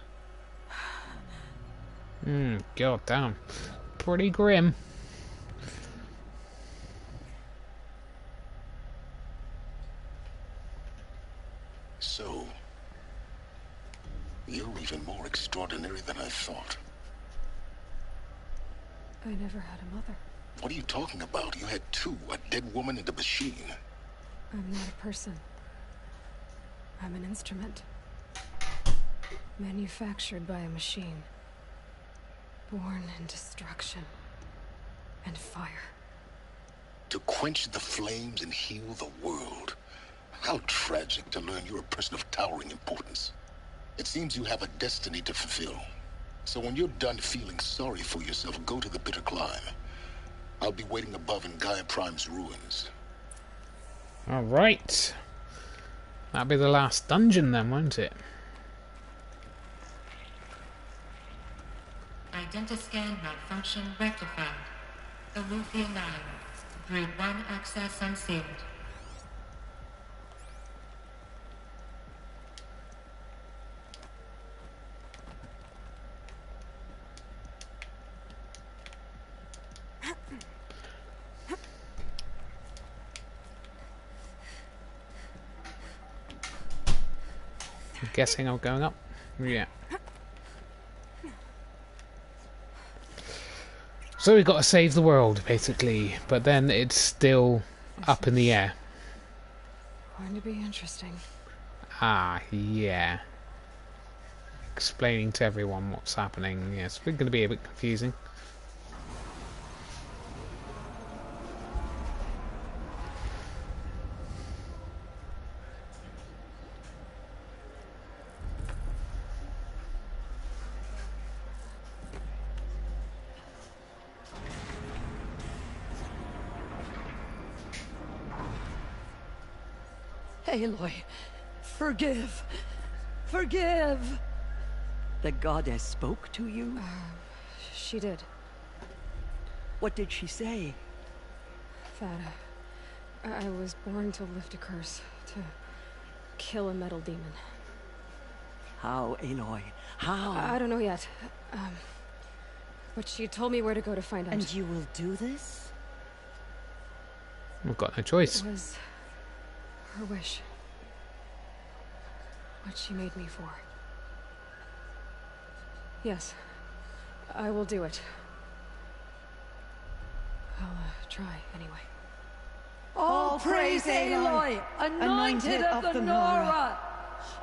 God damn. Pretty grim. So, you're even more extraordinary than I thought. I never had a mother. What are you talking about? You had two, a dead woman and a machine. I'm not a person. I'm an instrument. Manufactured by a machine. Born in destruction and fire. To quench the flames and heal the world. How tragic to learn you're a person of towering importance. It seems you have a destiny to fulfill. So when you're done feeling sorry for yourself, go to the bitter climb. I'll be waiting above in Gaia Prime's ruins. Alright. That'll be the last dungeon then, won't it? Identiscan malfunction rectified. Aletheia 9. Grid 1 access unsealed. I'm guessing I'm going up. Yeah. So we've got to save the world, basically, but then it's still up in the air. Going to be interesting. Ah, yeah. Explaining to everyone what's happening. Yeah, it's going to be a bit confusing. Aloy, forgive. Forgive! The goddess spoke to you? She did. What did she say? That I was born to lift a curse, to kill a metal demon. How, Aloy? How? I don't know yet. But she told me where to go to find out. And you will do this? We've got no choice. It was her wish. What she made me for. Yes, I will do it. I'll try anyway. All praise Aloy, anointed of the Nora!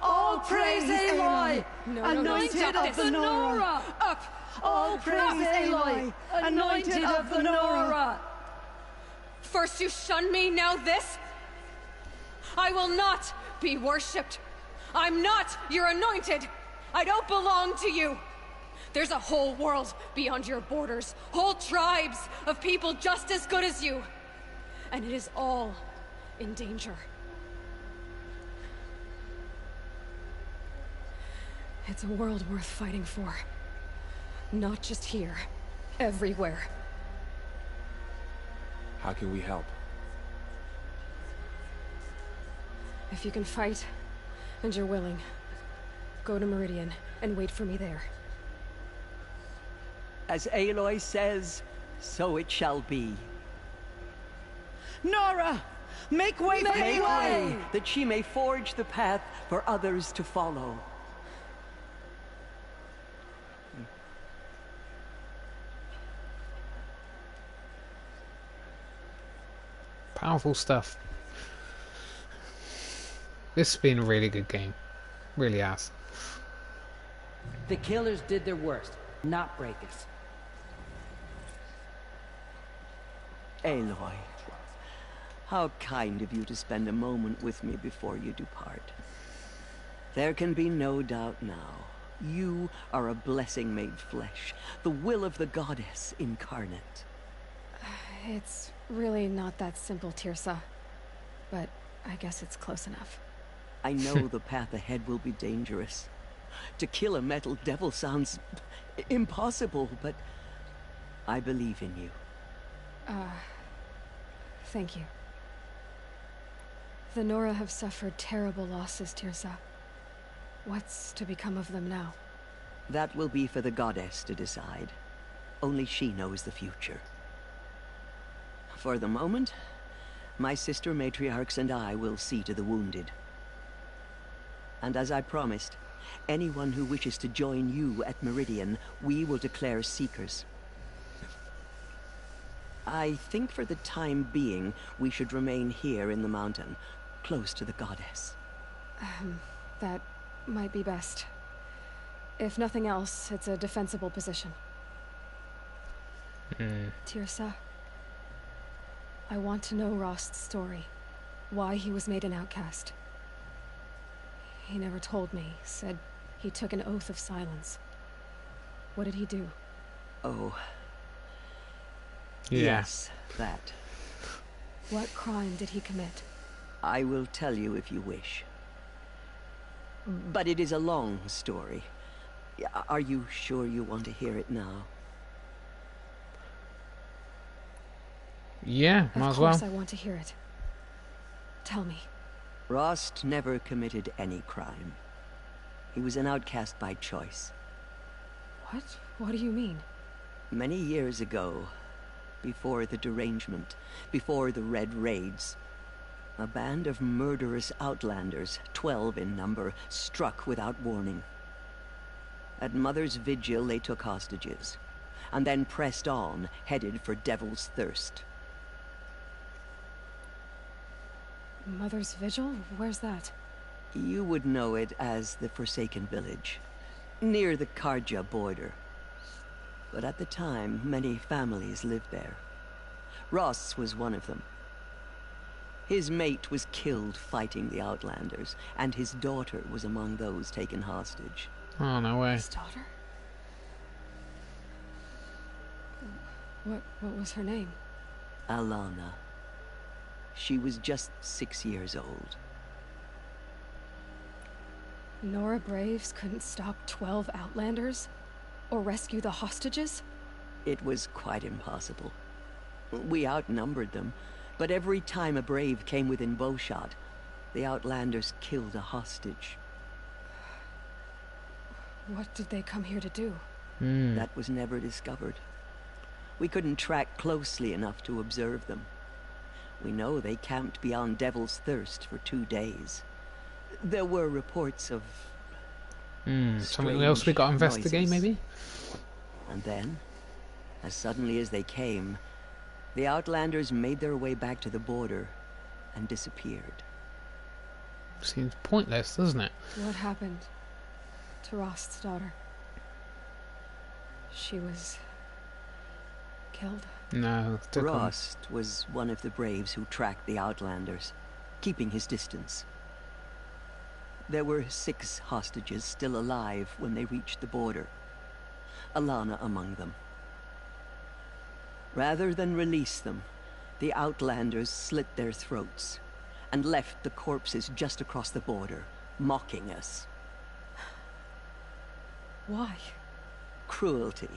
All praise Aloy, anointed of the Nora! Up! All praise Aloy, anointed of the Nora! First you shun me, now this? I will not be worshipped. I'm not your anointed. I don't belong to you. There's a whole world beyond your borders, whole tribes of people just as good as you. And it is all in danger. It's a world worth fighting for. Not just here, everywhere. How can we help? If you can fight, and you're willing, go to Meridian and wait for me there. As Aloy says, so it shall be. Nora! Make way for Make Aloy! way, that she may forge the path for others to follow. Powerful stuff. This has been a really good game. Really has. The killers did their worst, not break us. Aloy, how kind of you to spend a moment with me before you depart. There can be no doubt now. You are a blessing made flesh, the will of the goddess incarnate. It's really not that simple, Tirsa. But I guess it's close enough. I know the path ahead will be dangerous. To kill a metal devil sounds impossible, but I believe in you. Thank you. The Nora have suffered terrible losses, Tirsa. What's to become of them now? That will be for the goddess to decide. Only she knows the future. For the moment, my sister matriarchs and I will see to the wounded. And as I promised, anyone who wishes to join you at Meridian, we will declare seekers. I think for the time being, we should remain here in the mountain, close to the goddess. That might be best. If nothing else, it's a defensible position. Tirsa, I want to know Rost's story. Why he was made an outcast. He never told me, said he took an oath of silence. What did he do? Oh. Yeah. Yes, that. What crime did he commit? I will tell you if you wish. But it is a long story. Are you sure you want to hear it now? Yeah, might as well. Of course I want to hear it. Tell me. Rost never committed any crime. He was an outcast by choice. What? What do you mean? Many years ago, before the derangement, before the Red Raids, a band of murderous outlanders, 12 in number, struck without warning. At Mother's Vigil, they took hostages, and then pressed on, headed for Devil's Thirst. Mother's Vigil? Where's that? You would know it as the Forsaken Village, near the Karja border. But at the time, many families lived there. Ross was one of them. His mate was killed fighting the Outlanders, and his daughter was among those taken hostage. Oh, no way. His daughter? What was her name? Alana. She was just 6 years old. Nora Braves couldn't stop 12 Outlanders? Or rescue the hostages? It was quite impossible. We outnumbered them, but every time a Brave came within bowshot, the Outlanders killed a hostage. What did they come here to do? That was never discovered. We couldn't track closely enough to observe them. We know they camped beyond Devil's Thirst for 2 days. There were reports of something else we got to investigate, maybe? And then, as suddenly as they came, the Outlanders made their way back to the border and disappeared. Seems pointless, doesn't it? What happened to Rost's daughter? She was killed? No. Rost was one of the braves who tracked the Outlanders, keeping his distance. There were 6 hostages still alive when they reached the border, Alana among them. Rather than release them, the Outlanders slit their throats and left the corpses just across the border, mocking us. Why? Cruelty.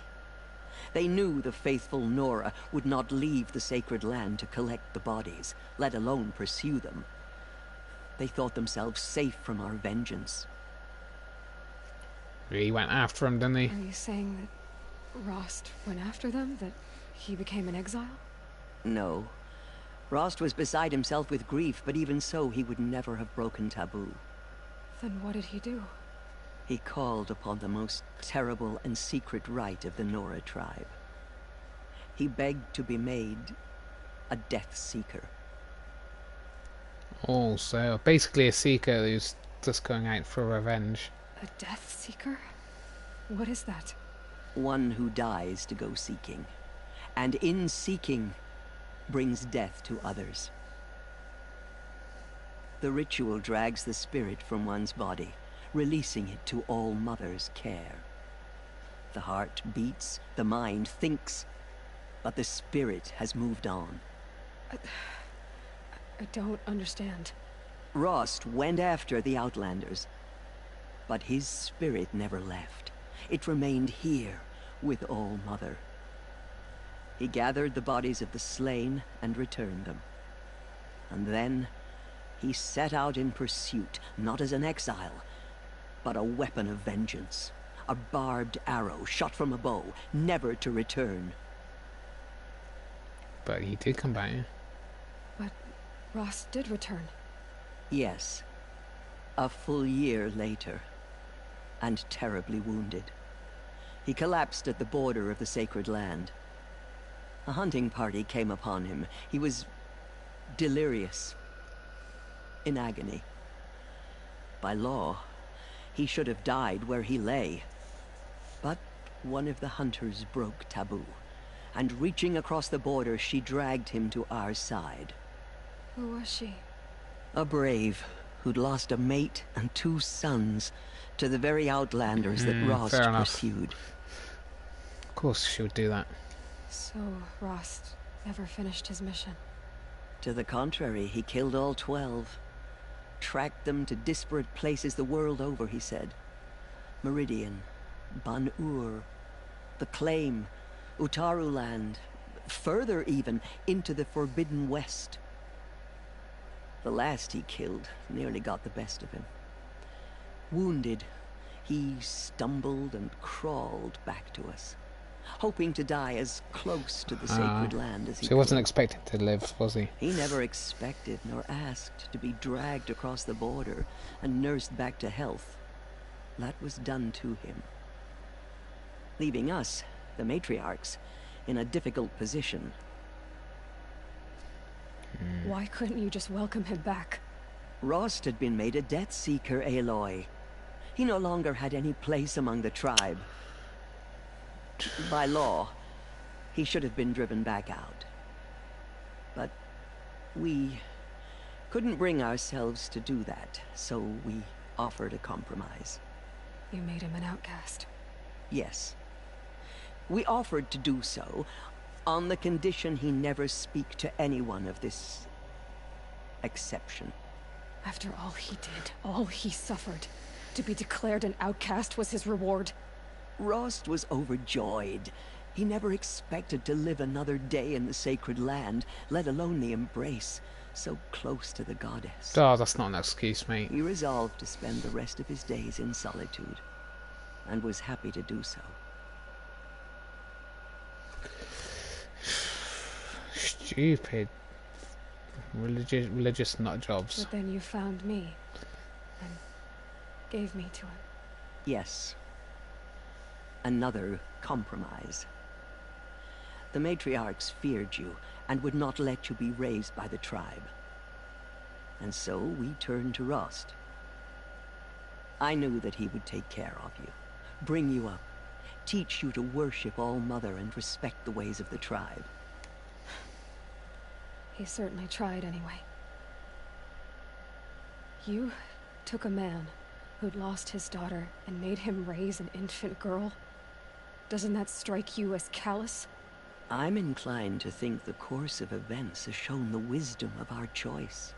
They knew the faithful Nora would not leave the sacred land to collect the bodies, let alone pursue them. They thought themselves safe from our vengeance. He went after him, didn't he? Are you saying that Rost went after them? That he became an exile? No. Rost was beside himself with grief, but even so, he would never have broken taboo. Then what did he do? He called upon the most terrible and secret rite of the Nora tribe. He begged to be made a Death Seeker. Oh, so basically a Seeker who's just going out for revenge. A Death Seeker? What is that? One who dies to go seeking, and in seeking, brings death to others. The ritual drags the spirit from one's body, releasing it to All Mother's care. The heart beats, the mind thinks, but the spirit has moved on. I don't understand. Rost went after the Outlanders, but his spirit never left. It remained here with All Mother. He gathered the bodies of the slain and returned them. And then he set out in pursuit, not as an exile, but a weapon of vengeance. A barbed arrow shot from a bow, never to return. But he did come back. But Rost did return. Yes. A full year later. And terribly wounded. He collapsed at the border of the sacred land. A hunting party came upon him. He was delirious. In agony. By law, he should have died where he lay. But one of the hunters broke taboo, and reaching across the border, she dragged him to our side. Who was she? A brave who'd lost a mate and 2 sons to the very Outlanders that Rost pursued. Of course she would do that. So Rost never finished his mission? To the contrary, he killed all 12. Tracked them to disparate places the world over, he said. Meridian, Ban-Ur, the Claim, Utaru Land, further even, into the Forbidden West. The last he killed nearly got the best of him. Wounded, he stumbled and crawled back to us, hoping to die as close to the sacred land as he could. So he wasn't expecting to live, was he? He never expected nor asked to be dragged across the border and nursed back to health. That was done to him, leaving us, the matriarchs, in a difficult position. Why couldn't you just welcome him back? Rost had been made a Death Seeker, Aloy. He no longer had any place among the tribe. By law, he should have been driven back out. But we couldn't bring ourselves to do that, so we offered a compromise. You made him an outcast? Yes. We offered to do so on the condition he never speak to anyone of this exception. After all he did, all he suffered, to be declared an outcast was his reward? Rost was overjoyed. He never expected to live another day in the sacred land, let alone the embrace, so close to the goddess. Oh, that's not an excuse, mate. He resolved to spend the rest of his days in solitude, and was happy to do so. Stupid religious nut jobs. But then you found me and gave me to him. Yes. Another compromise. The matriarchs feared you and would not let you be raised by the tribe. And so we turned to Rost. I knew that he would take care of you, bring you up, teach you to worship All-Mother and respect the ways of the tribe. He certainly tried anyway. You took a man who'd lost his daughter and made him raise an infant girl? Doesn't that strike you as callous? I'm inclined to think the course of events has shown the wisdom of our choice.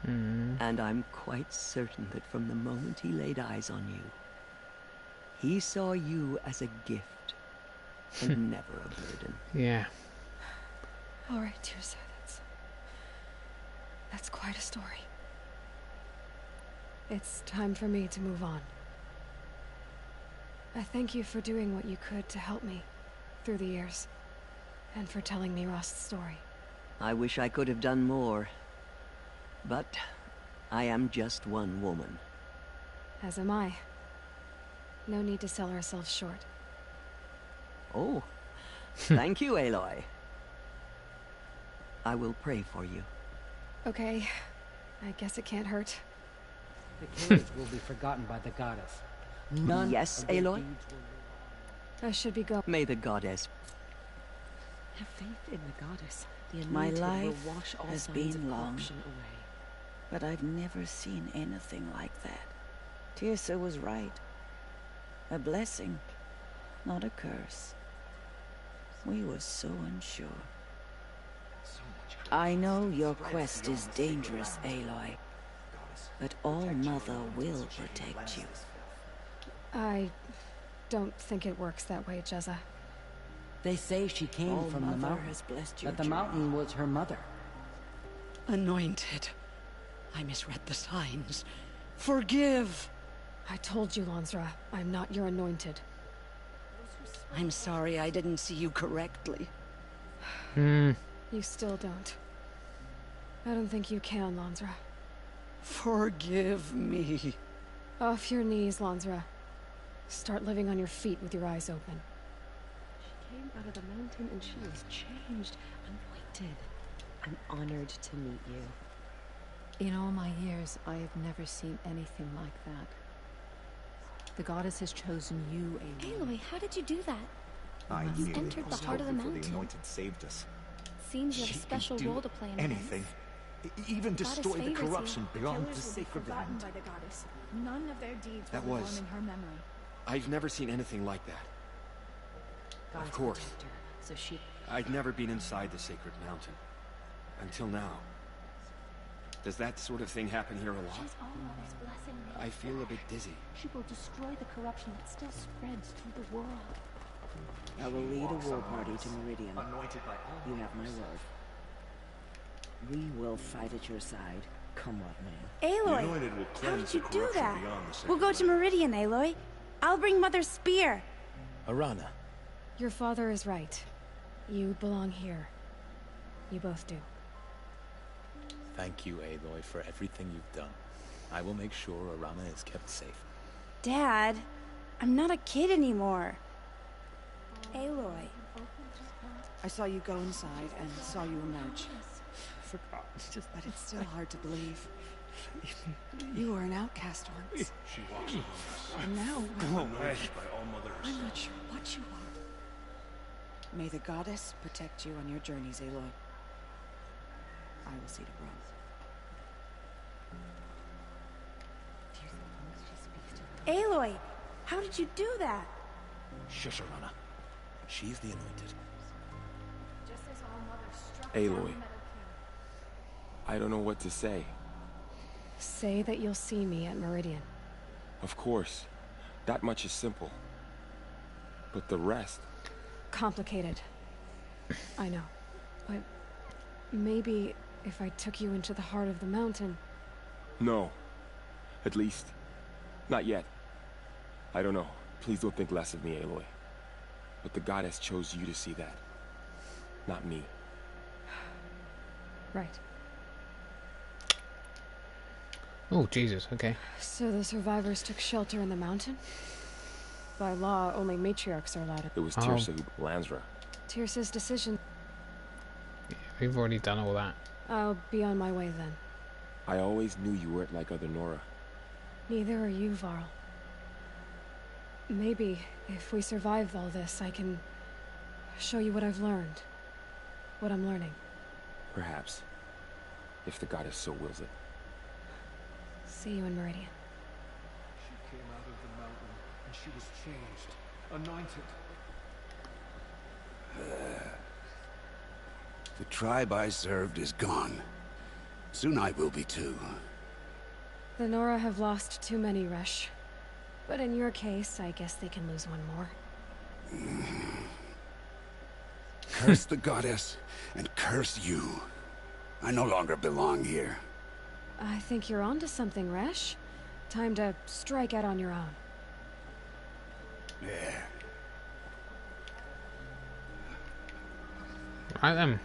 And I'm quite certain that from the moment he laid eyes on you, he saw you as a gift and never a burden. Yeah. All right, Tirsa, that's quite a story. It's time for me to move on. I thank you for doing what you could to help me through the years, and for telling me Rost's story. I wish I could have done more, but I am just one woman. As am I. No need to sell ourselves short. Oh, thank you, Aloy. I will pray for you. Okay, I guess it can't hurt. The killers will be forgotten by the goddess. None yes, of their Aloy? deeds will I should be going. May the goddess... Have faith in the goddess. The My anointed life will wash all has signs been of long, corruption away. but I've never seen anything like that. Tirsa was right. A blessing, not a curse. We were so unsure. I know your quest is dangerous, Aloy, but All-Mother will protect you. I don't think it works that way, Jezza. They say she came from the All-Mother mountain. has blessed your That the journey. mountain was her mother. Anointed. I misread the signs. Forgive! I told you, Lansra, I'm not your anointed. I'm sorry I didn't see you correctly. You still don't. I don't think you can, Lansra. Forgive me. Off your knees, Lansra. Start living on your feet with your eyes open. She came out of the mountain and she was changed, anointed. I'm honored to meet you. In all my years, I have never seen anything like that. The goddess has chosen you, Aloy. Aloy, how did you do that? I You knew entered it the was heart of the hope before mountain. the Anointed saved us. Seems you have a She special can do role to play in anything. Even Goddess destroy the favors you. corruption beyond the Killers will be sacred forgotten land. by the goddess. None of their deeds That will live was- on in her memory. I've never seen anything like that. God's Of course. protector, so she... I'd never been inside the sacred mountain. Until now. Does that sort of thing happen here a lot? She's All-Mother's blessing. I feel a bit dizzy. She will destroy the corruption that still spreads through the world. I will lead a war party to Meridian. Anointed by You have my word. We will fight at your side, come what may. Aloy, how did you do that? We'll go to Meridian, Aloy. I'll bring Mother's spear. Arana. Your father is right. You belong here. You both do. Thank you, Aloy, for everything you've done. I will make sure Arana is kept safe. Dad, I'm not a kid anymore. Aloy. I saw you go inside and saw you emerge. Forgot, but it's still hard to believe. You were an outcast once. She walks among us. And now, Anointed by All-Mother I'm herself. not sure what you are. May the goddess protect you on your journeys, Aloy. I will see to Rome. Aloy, how did you do that? Shush, Arana. She's the anointed. Just as All-Mother struck Aloy. I don't know what to say. Say that you'll see me at Meridian. Of course. That much is simple. But the rest... Complicated. I know. But maybe if I took you into the heart of the mountain... No. At least, not yet. I don't know. Please don't think less of me, Aloy. But the goddess chose you to see that. Not me. Right. Oh, Jesus, okay. So the survivors took shelter in the mountain? By law, only matriarchs are allowed to... It was Tirsa who... Lansra. Tirsa's decision. We've already done all that. I'll be on my way then. I always knew you weren't like other Nora. Neither are you, Varl. Maybe, if we survive all this, I can show you what I've learned. What I'm learning. Perhaps. If the goddess so wills it. See you in Meridian. She came out of the mountain, and she was changed, anointed. The tribe I served is gone. Soon I will be too. The Nora have lost too many, Resh. But in your case, I guess they can lose one more. Curse the goddess, and curse you. I no longer belong here. I think you're onto something, Resh. Time to strike out on your own. Yeah. Right then.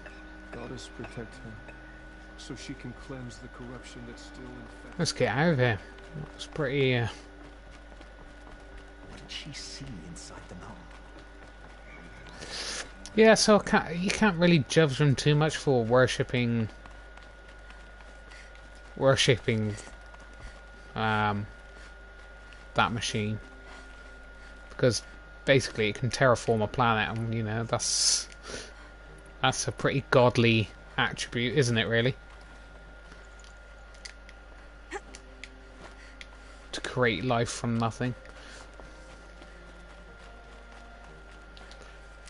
Goddess protect her, so she can cleanse the corruption that's still infected. Let's get out of here. It's pretty, What did she see inside the mountain? Yeah, so you can't really judge them too much for worshipping that machine, because basically it can terraform a planet, and you know that's a pretty godly attribute, isn't it, really? To create life from nothing.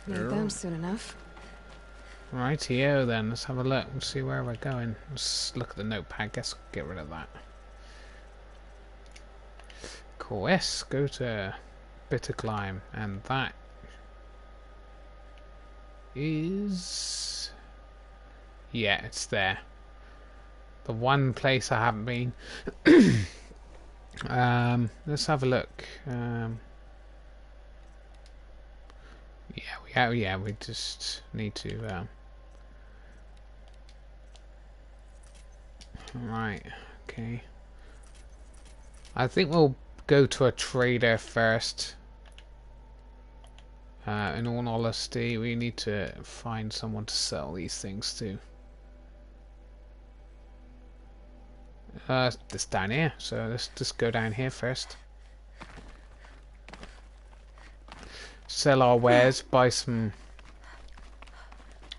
Need them soon enough. Rightio then, let's have a look. We'll see where we're going. Let's look at the notepad. Guess we'll get rid of that. Cool. Yes, go to Bitter Climb, and that is... yeah, it's there. The one place I haven't been. Let's have a look. Yeah, we just need to right, okay. I think we'll go to a trader first. In all honesty, we need to find someone to sell these things to. This down here, so let's just go down here first. Sell our wares, buy some.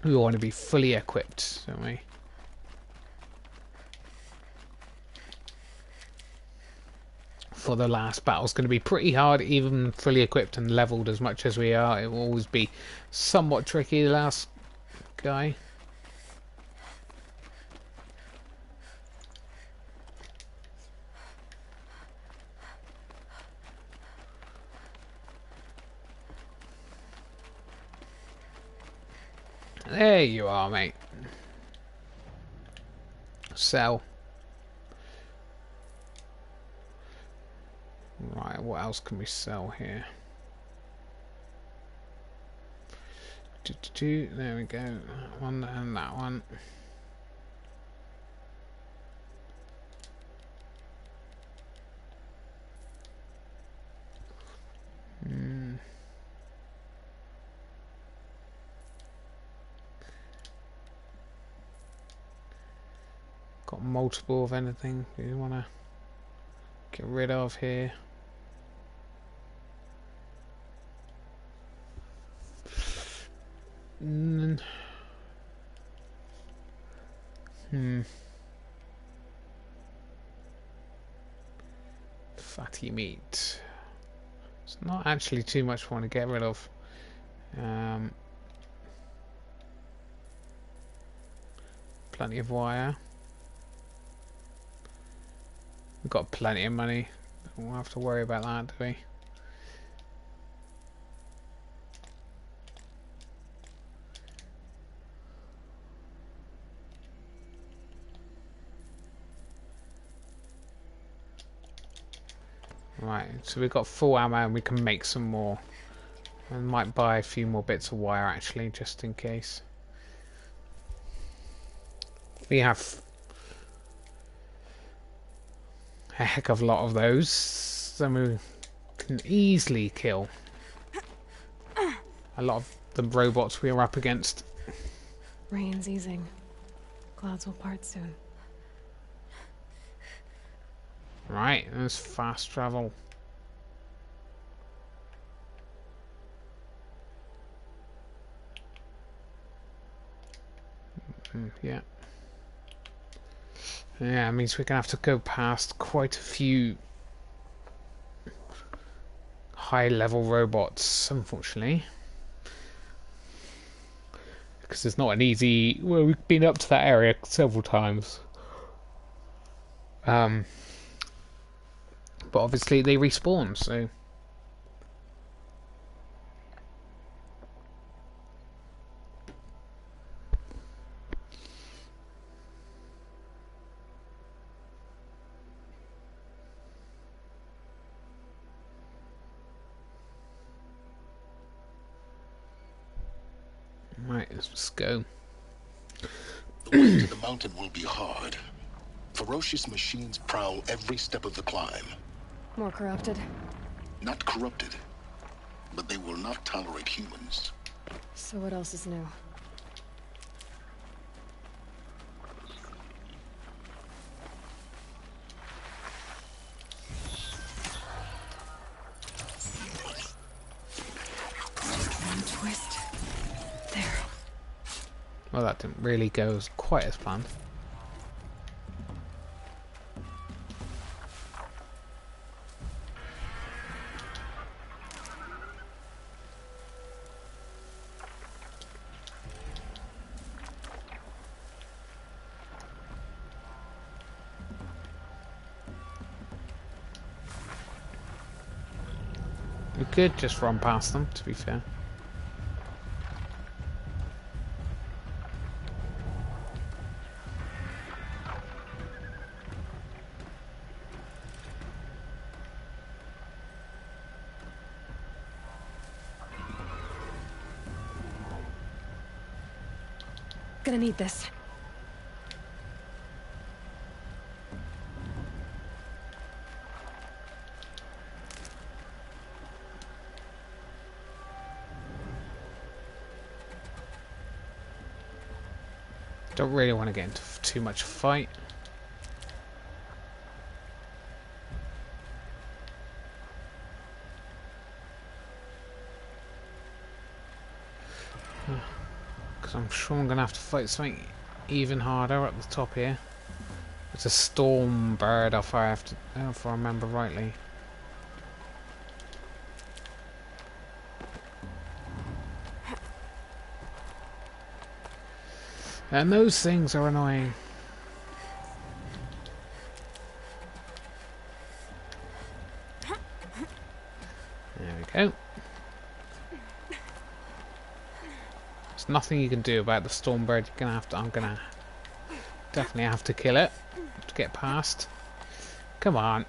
We want to be fully equipped, don't we? For the last battle, it's going to be pretty hard, even fully equipped and leveled as much as we are. It will always be somewhat tricky, the last guy. There you are, mate. Sell. Right, what else can we sell here? There we go. That one and that one. Got multiple of anything you want to get rid of here. Fatty meat. It's not actually too much I want to get rid of. Plenty of wire. We've got plenty of money. Don't have to worry about that, do we? Right, so we've got full ammo and we can make some more. I might buy a few more bits of wire actually, just in case. We have a heck of a lot of those, so we can easily kill a lot of the robots we are up against. Rain's easing. Clouds will part soon. Right, there's fast travel. Yeah. Yeah, it means we're gonna have to go past quite a few high-level robots, unfortunately. Because it's not an easy... Well, we've been up to that area several times. But obviously they respawn, so... Right, let's go. The way to the mountain will be hard. Ferocious machines prowl every step of the climb. More corrupted. Not corrupted, but they will not tolerate humans. So what else is new? Twist. There. Well, that didn't really go quite as planned. We could just run past them, to be fair. Gonna need this. Don't really want to get into too much fight. Because I'm sure I'm going to have to fight something even harder at the top here. It's a storm bird, if I remember rightly. And those things are annoying. There we go. There's nothing you can do about the storm bird. I'm gonna definitely have to kill it to get past. Come on.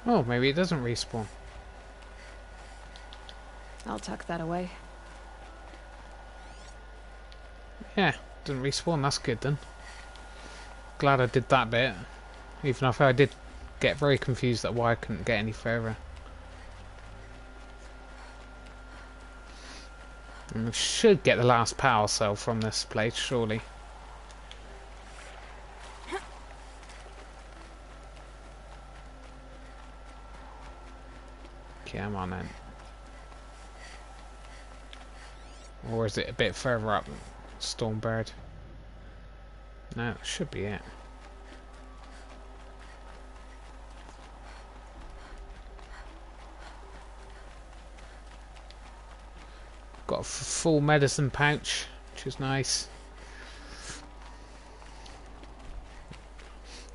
Oh, maybe it doesn't respawn. I'll tuck that away. Yeah, doesn't respawn, that's good then. Glad I did that bit. Even if I did get very confused at why I couldn't get any further. And we should get the last power cell from this place, surely. Come on then. Or is it a bit further up? Stormbird. No, it should be it. Got a full medicine pouch, which is nice.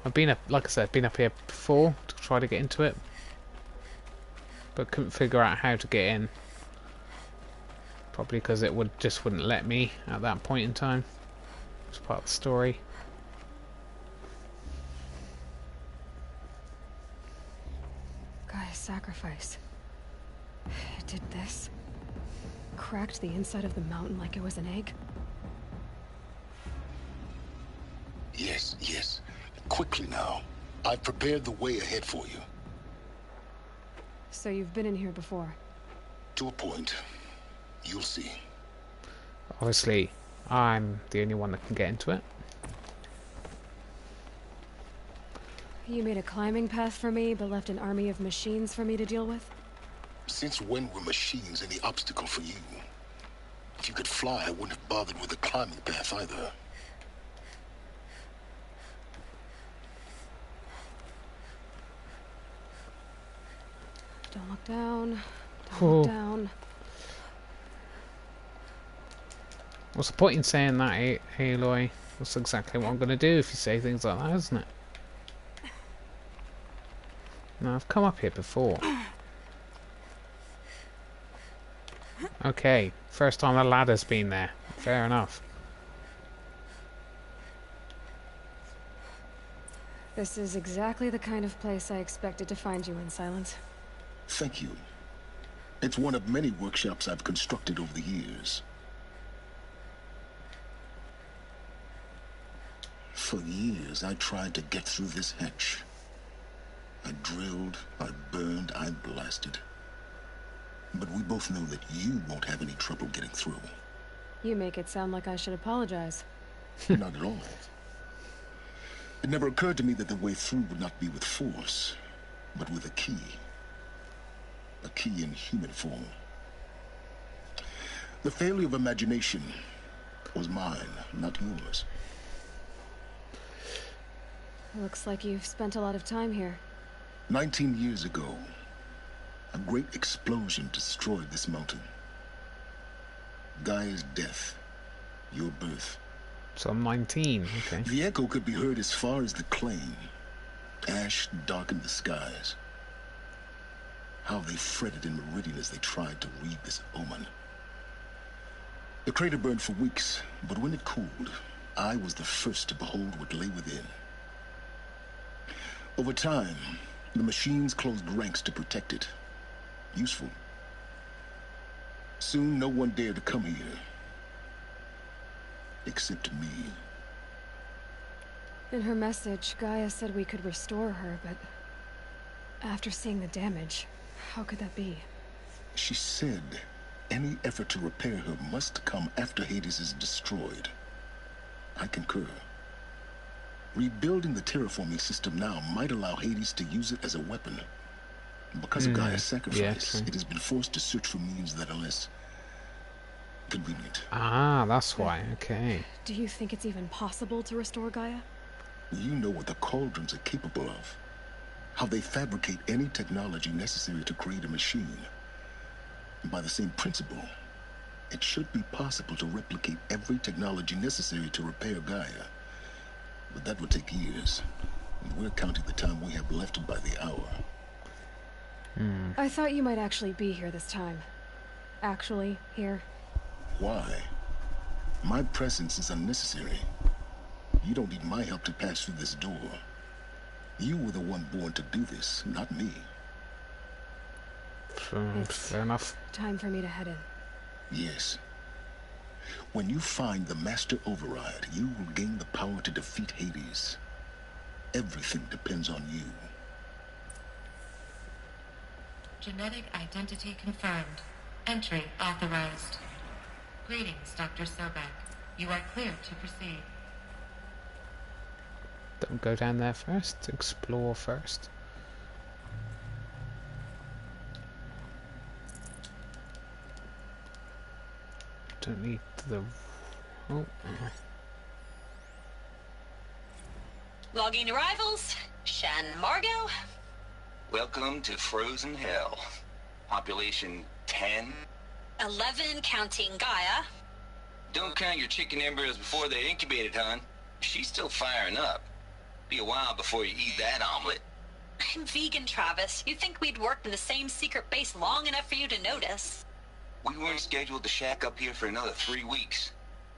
I've been up, like I said, been up here before to try to get into it, but couldn't figure out how to get in Probably because it wouldn't let me at that point in time. It's part of the story. Gaia's sacrifice. It did this. Cracked the inside of the mountain like it was an egg. Yes, yes. Quickly now. I've prepared the way ahead for you. So you've been in here before? To a point. You'll see. Obviously, I'm the only one that can get into it. You made a climbing path for me, but left an army of machines for me to deal with? Since when were machines any obstacle for you? If you could fly, I wouldn't have bothered with a climbing path either. Don't look down. Don't look down. What's the point in saying that, Aloy? That's exactly what I'm going to do if you say things like that, isn't it? No, I've come up here before. Okay, first time a ladder's been there. Fair enough. This is exactly the kind of place I expected to find you in, Silence. Thank you. It's one of many workshops I've constructed over the years. For years, I tried to get through this hatch. I drilled, I burned, I blasted. But we both know that you won't have any trouble getting through. You make it sound like I should apologize. Not at all. It never occurred to me that the way through would not be with force, but with a key. A key in human form. The failure of imagination was mine, not yours. Looks like you've spent a lot of time here. 19 years ago, a great explosion destroyed this mountain. Gaia's death, your birth. So I'm 19, okay. The echo could be heard as far as the claim. Ash darkened the skies. How they fretted in Meridian as they tried to read this omen. The crater burned for weeks, but when it cooled, I was the first to behold what lay within. Over time, the machines closed ranks to protect it. Useful. Soon, no one dared to come here. Except me. In her message, Gaia said we could restore her, but after seeing the damage, how could that be? She said any effort to repair her must come after Hades is destroyed. I concur. Rebuilding the terraforming system now might allow Hades to use it as a weapon. Because of Gaia's sacrifice, it has been forced to search for means that are less convenient. Ah, that's why, okay. Do you think it's even possible to restore Gaia? You know what the cauldrons are capable of. How they fabricate any technology necessary to create a machine. And by the same principle, it should be possible to replicate every technology necessary to repair Gaia. But that would take years. And we're counting the time we have left by the hour. I thought you might actually be here this time. Actually, here. Why? My presence is unnecessary. You don't need my help to pass through this door. You were the one born to do this, not me. Fair enough. Time for me to head in. Yes. When you find the Master Override, you will gain the power to defeat Hades. Everything depends on you. Genetic identity confirmed. Entry authorized. Greetings, Dr. Sobek. You are clear to proceed. Don't go down there first. Explore first. Don't need the... Oh. Logging arrivals. Shan Margot. Welcome to Frozen Hell. Population 10. 11 counting Gaia. Don't count your chicken embryos before they're incubated, hon. She's still firing up. Be a while before you eat that omelet. I'm vegan, Travis. You'd think we'd worked in the same secret base long enough for you to notice. We weren't scheduled to shack up here for another 3 weeks.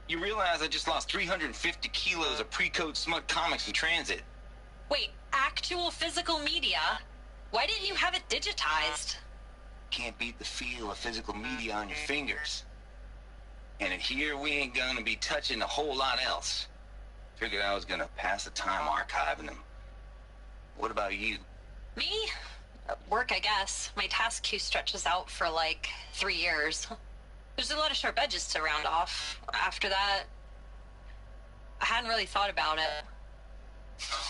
You realize I just lost 350 kilos of pre-code smut comics in transit. Wait, actual physical media? Why didn't you have it digitized? Can't beat the feel of physical media on your fingers. And in here, we ain't gonna be touching a whole lot else. Figured I was gonna pass the time archiving them. What about you? Me? Work, I guess. My task queue stretches out for like 3 years. There's a lot of sharp edges to round off. After that, I hadn't really thought about it.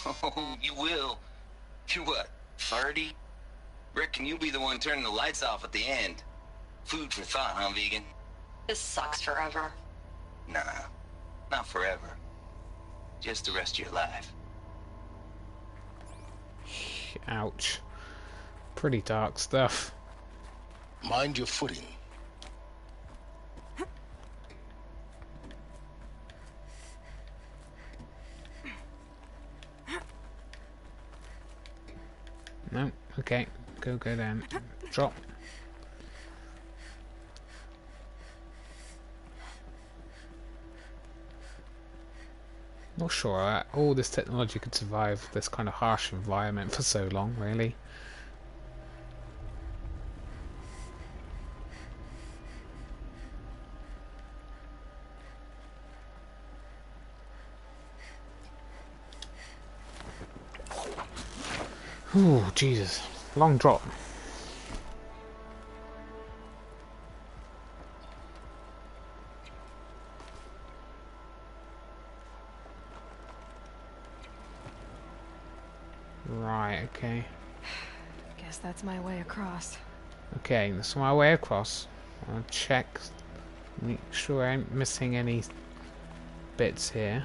Oh, you will. You're what, 30? Reckon you'll be the one turning the lights off at the end. Food for thought, huh, vegan? This sucks forever. Nah, not forever. Just the rest of your life. Ouch. Pretty dark stuff. Mind your footing. No, okay. Go down. Drop. Not sure all this technology could survive this kind of harsh environment for so long, really. Oh, Jesus. Long drop. Right, okay. Guess that's my way across. Okay, that's my way across. I'll check, make sure I ain't missing any bits here.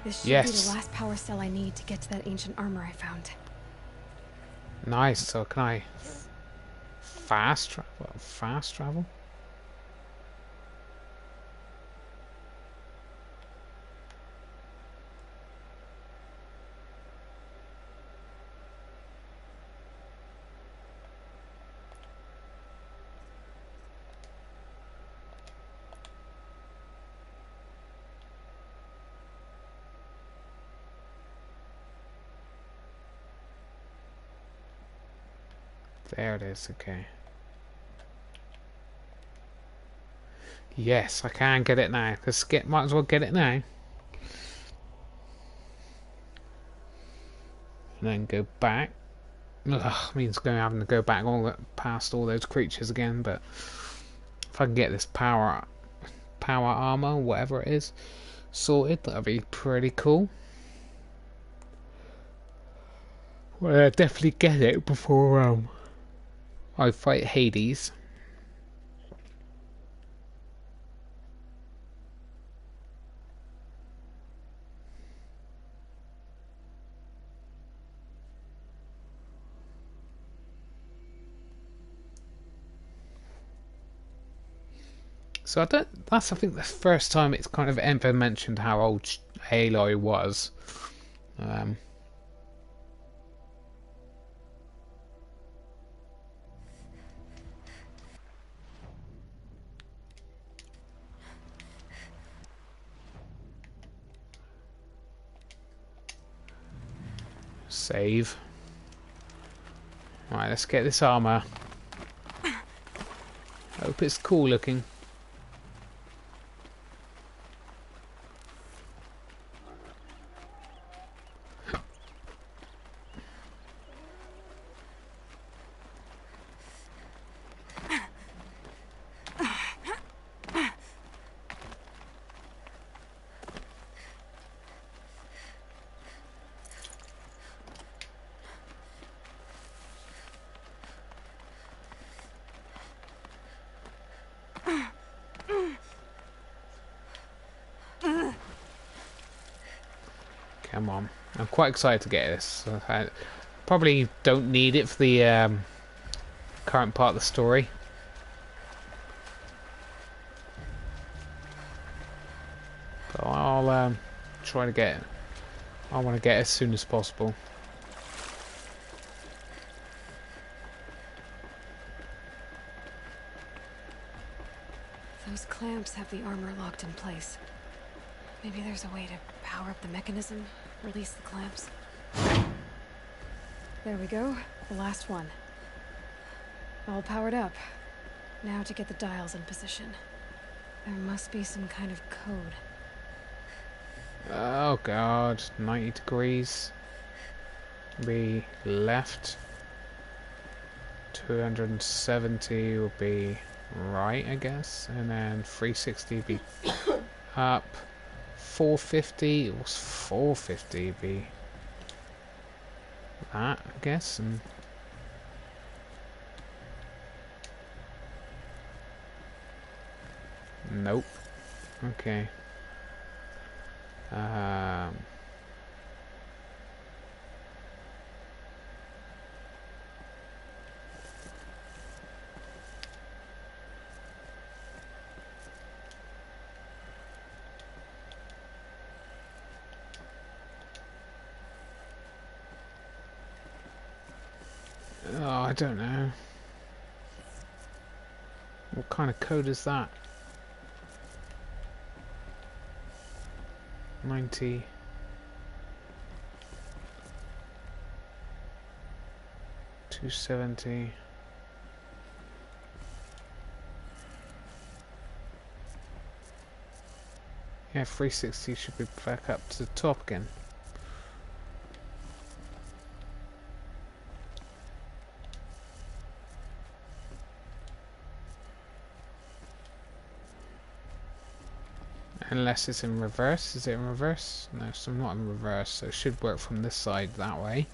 This should be the last power cell I need to get to that ancient armor I found. Nice. So can I fast travel? Fast travel? There it is, okay. Yes, I can get it now. Might as well get it now. And then go back. Ugh, means having to go back past all those creatures again, but if I can get this power armor, whatever it is, sorted, that'll be pretty cool. Well, I'll definitely get it before I fight Hades. So that's I think the first time it's kind of ever mentioned how old Aloy was. Save. Right, let's get this armor. Hope it's cool looking. Come on. I'm quite excited to get this. Probably don't need it for the current part of the story. But I'll try to get it. I want to get it as soon as possible. Those clamps have the armor locked in place. Maybe there's a way to power up the mechanism, release the clamps. There we go, the last one. All powered up. Now to get the dials in position. There must be some kind of code. Oh god, 90 degrees. Be left. 270 will be right, I guess. And then 360 be up. 450, it was 450 be that, I guess. And nope. Okay. Oh, I don't know. What kind of code is that? 90. 270. Yeah, 360 should be back up to the top again. Unless it's in reverse. Is it in reverse? No, so not in reverse, so it should work from this side that way.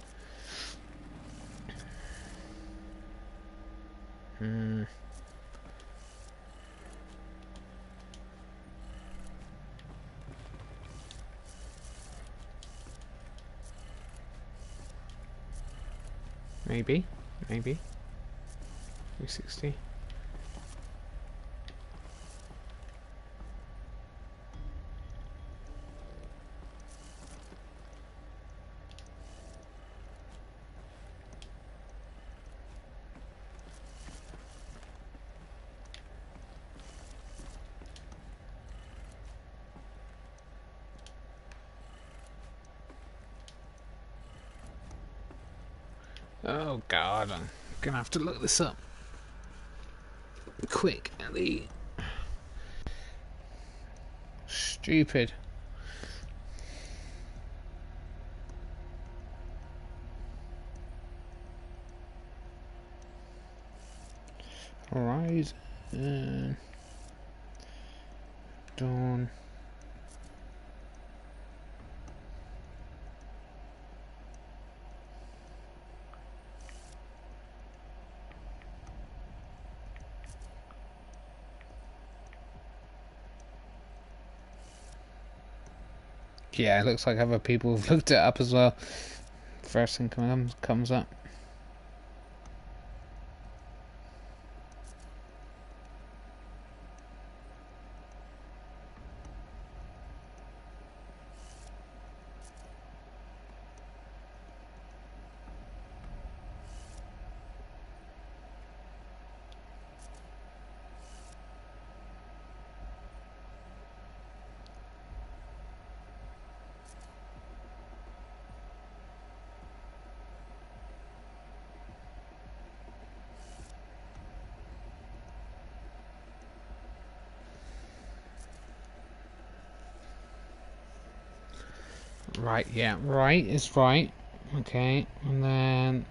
Maybe. 360. Oh god, I'm gonna have to look this up quick. Stupid. Horizon Dawn. Yeah, it looks like other people have looked it up as well. First thing comes up. Right, yeah, right is right. Okay, and then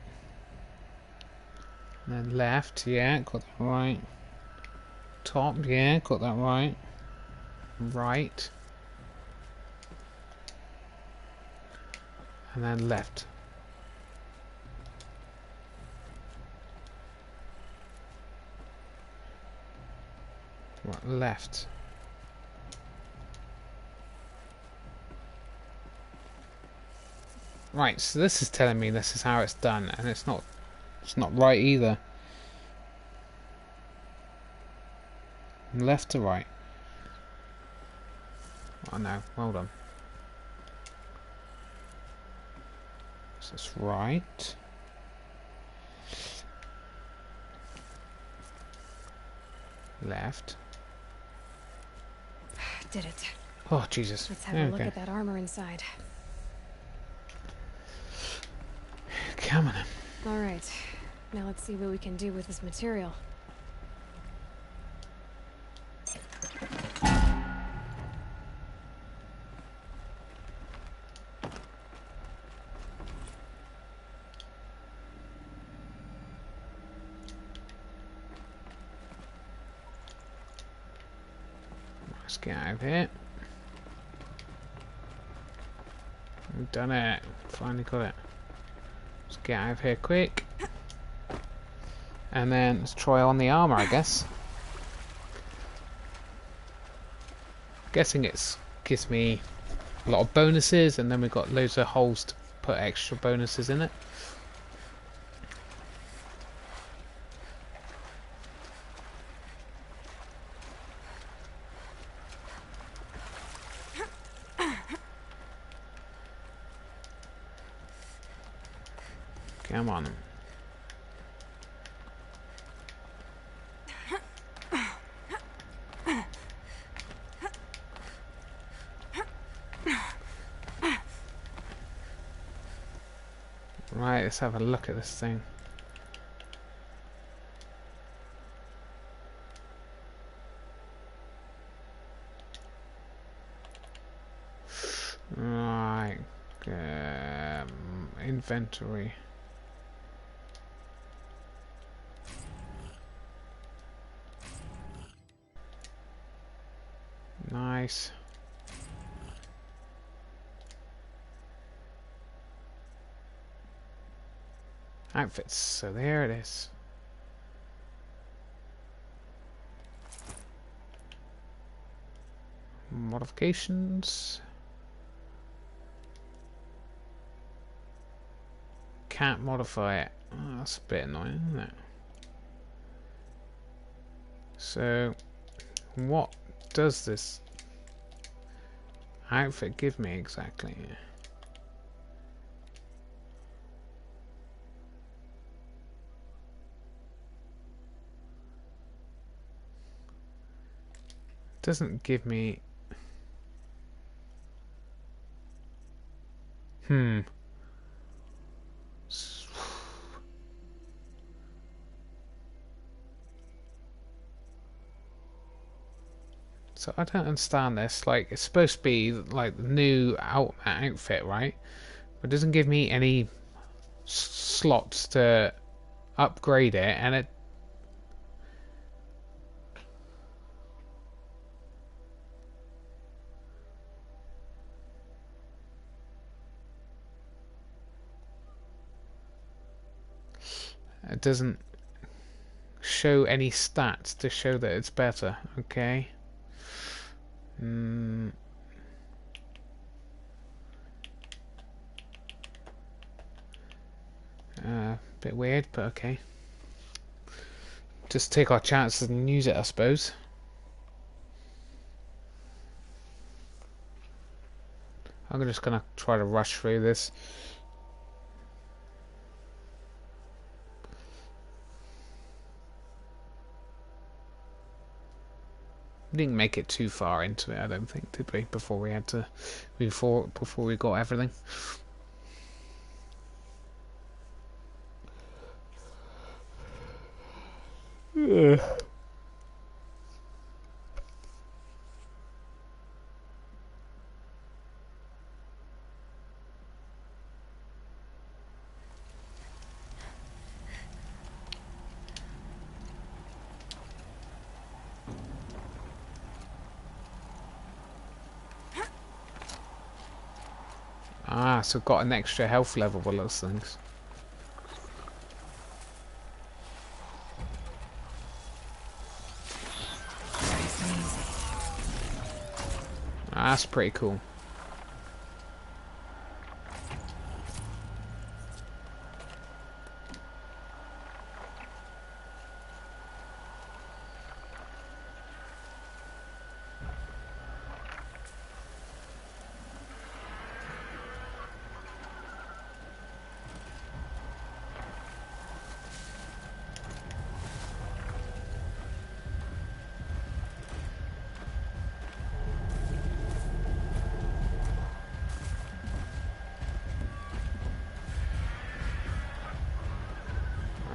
left, yeah, got that right. Top, yeah, got that right. Right. And then left. Right, left. Right, so this is telling me this is how it's done, and it's not right either. Left to right. Oh no, hold on. Is this right? Left. Did it. Oh Jesus. Let's have a look at that armor inside. Come on. Alright. Now let's see what we can do with this material. Let's get out of here. We've done it. Finally got it. Let's get out of here quick. And then let's try on the armor, I guess. Guessing it's gives me a lot of bonuses, and then we've got loads of holes to put extra bonuses in it. Come on. Right, let's have a look at this thing. Right, inventory. Nice. Outfits, so there it is. Modifications. Can't modify it. Oh, that's a bit annoying, isn't it? So, what does this outfit give me exactly? Doesn't give me. So I don't understand this. Like, it's supposed to be like the new outfit, right? But it doesn't give me any slots to upgrade it, and it doesn't show any stats to show that it's better. Okay. Bit weird, but okay. Just take our chances and use it, I suppose. I'm just gonna try to rush through this. We didn't make it too far into it, I don't think, did we? Before we had to, before we got everything. Yeah. Ah, so got an extra health level with those things. That's pretty cool.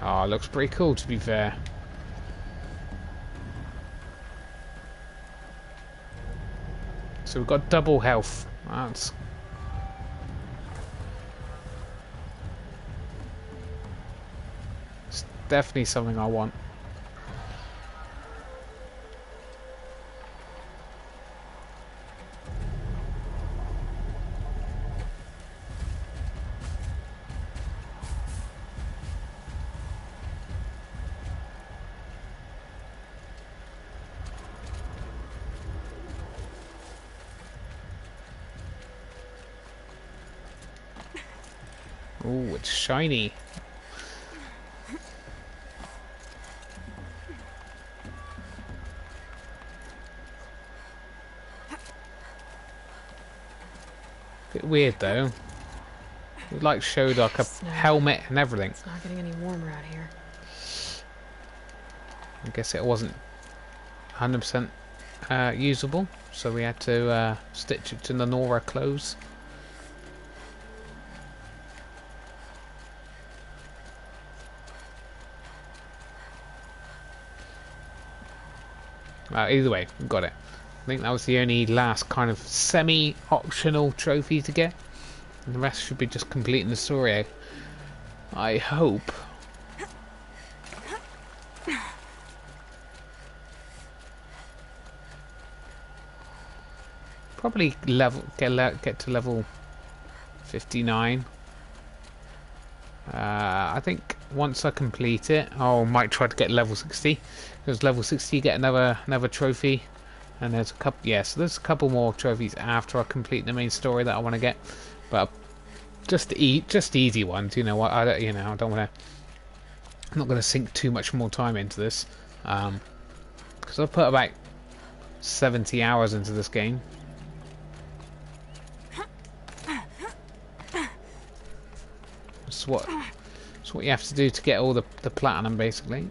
Oh, looks pretty cool to be fair. So we've got double health. That's it's definitely something I want. Oh, it's shiny. Bit weird though. It like showed like a helmet and everything. It's not getting any warmer out here. I guess it wasn't 100% usable, so we had to stitch it to the Nora clothes. Either way, we got it. I think that was the only last kind of semi-optional trophy to get. And the rest should be just completing the story. I hope. Probably get to level 59. I think once I complete it, I might try to get level 60. Because level 60 you get another trophy, and there's a couple. Yeah, so there's a couple more trophies after I complete the main story that I want to get, but just easy ones. You know what? I don't want to. I'm not going to sink too much more time into this, because I've put about 70 hours into this game. It's what you have to do to get all the platinum, basically.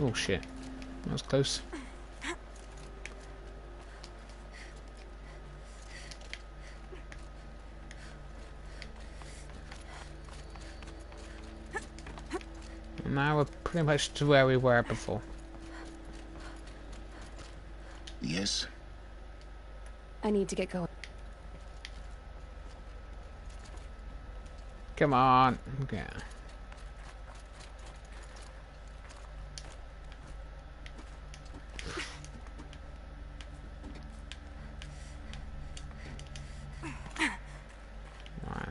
Oh shit, that was close. Now we're pretty much to where we were before. Yes? I need to get going. Come on. Okay.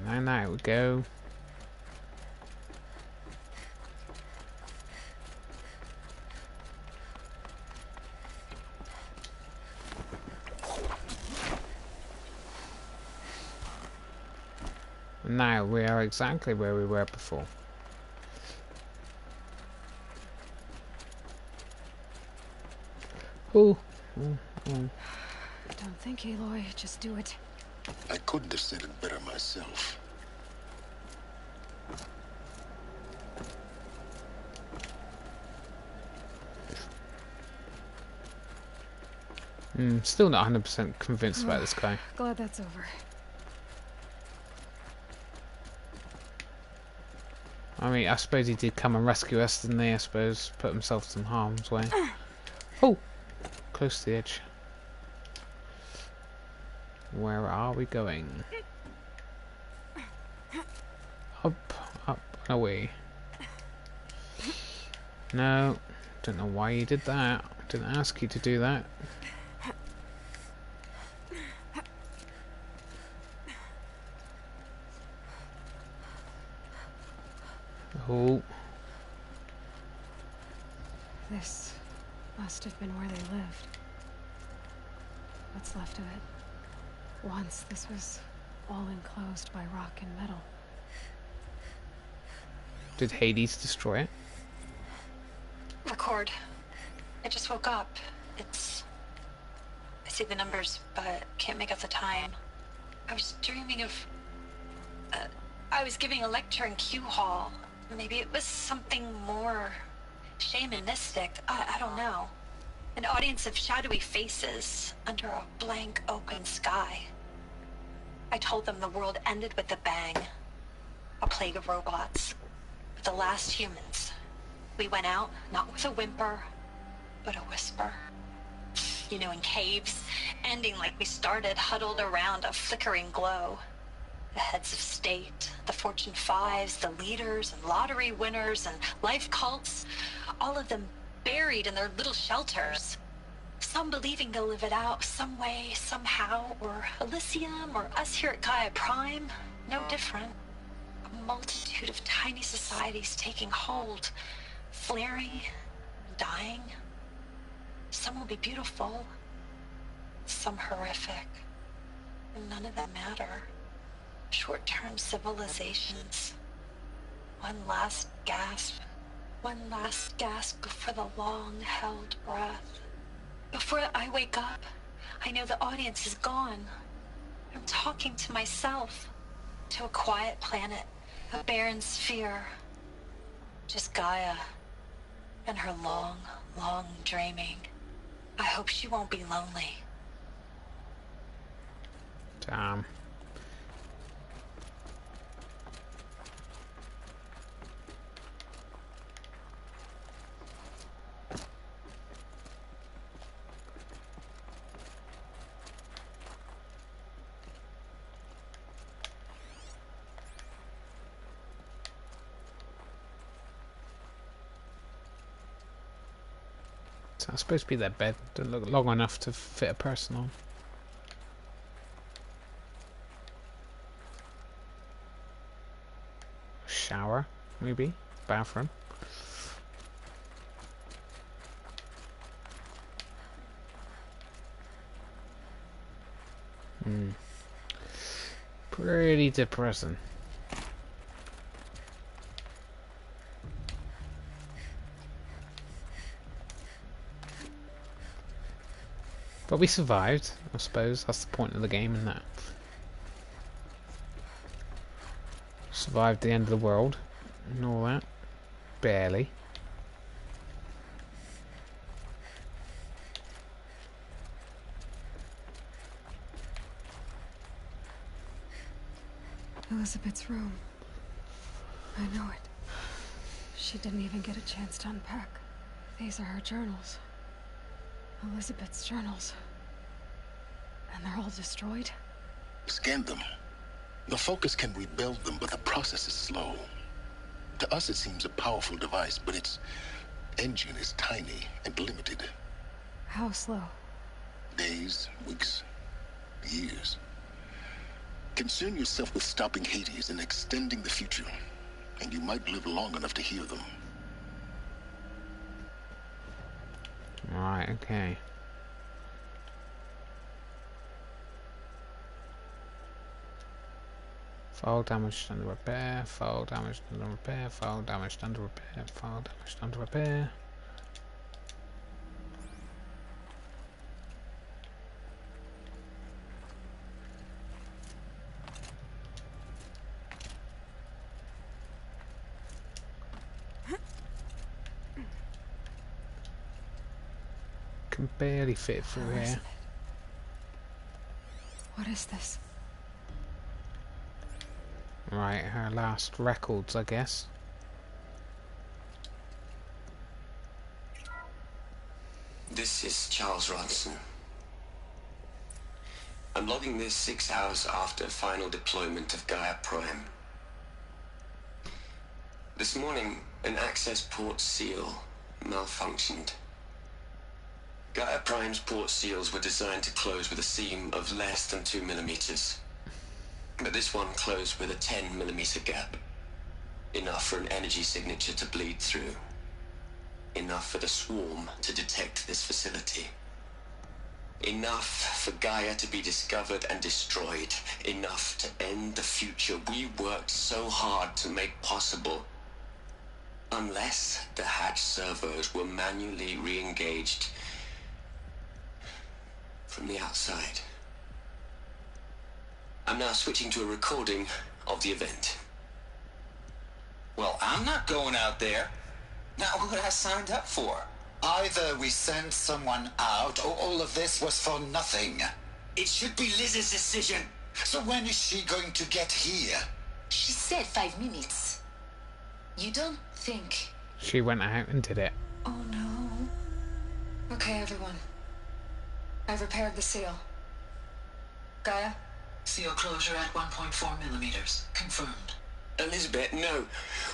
Right, now we go. Now we are exactly where we were before. Oh. Don't think, Aloy. Just do it. I couldn't have said it better myself. Still not 100% convinced about this guy. Glad that's over. I mean, I suppose he did come and rescue us, didn't he? I suppose. Put himself in harm's way. Oh! Close to the edge. Where are we going? Up, up, and away. No. Don't know why you did that. Didn't ask you to do that. Oh. This must have been where they lived. What's left of it. Once this was all enclosed by rock and metal. Did Hades destroy it? Record. I just woke up. I see the numbers, but can't make out the time. I was dreaming of I was giving a lecture in Q Hall. Maybe it was something more shamanistic. I don't know. An audience of shadowy faces under a blank open sky. I told them the world ended with a bang. A plague of robots. The last humans. We went out, not with a whimper, but a whisper. You know, in caves, ending like we started, huddled around a flickering glow. The heads of state, the Fortune 5s, the leaders and lottery winners and life cults, all of them buried in their little shelters. Some believing they'll live it out some way, somehow, or Elysium, or us here at Gaia Prime, no different. A multitude of tiny societies taking hold, flaring, dying. Some will be beautiful, some horrific, and none of them matter. Short-term civilizations. One last gasp before the long-held breath. Before I wake up, I know the audience is gone. I'm talking to myself, to a quiet planet, a barren sphere. Just Gaia and her long, long dreaming. I hope she won't be lonely. Damn. So it's supposed to be their bed. Don't look long enough to fit a person on. Shower, maybe? Bathroom. Pretty depressing. But we survived, I suppose. That's the point of the game, isn't that? Survived the end of the world and all that. Barely. Elizabeth's room. I know it. She didn't even get a chance to unpack. These are her journals. Elizabeth's journals. And they're all destroyed? Scan them. The Focus can rebuild them, but the process is slow. To us, it seems a powerful device, but its engine is tiny and limited. How slow? Days, weeks, years. Concern yourself with stopping Hades and extending the future, and you might live long enough to hear them. Right, okay. File damaged under repair, file damaged under repair, file damaged under repair, file damaged under repair. Can barely fit through here. What is this? Right, her last records, I guess. This is Charles Ronson. I'm logging this 6 hours after final deployment of Gaia Prime. This morning, an access port seal malfunctioned. Gaia Prime's port seals were designed to close with a seam of less than 2 millimeters. But this one closed with a 10 millimeter gap. Enough for an energy signature to bleed through. Enough for the swarm to detect this facility. Enough for Gaia to be discovered and destroyed. Enough to end the future we worked so hard to make possible. Unless the hatch servos were manually re-engaged from the outside. I'm now switching to a recording of the event. Well, I'm not going out there. Not what I signed up for. Either we send someone out, or all of this was for nothing. It should be Liz's decision. So when is she going to get here? She said 5 minutes. You don't think... She went out and did it. Oh no. Okay, everyone. I've repaired the seal. Gaia? Seal closure at 1.4 millimeters. Confirmed. Elizabeth, no.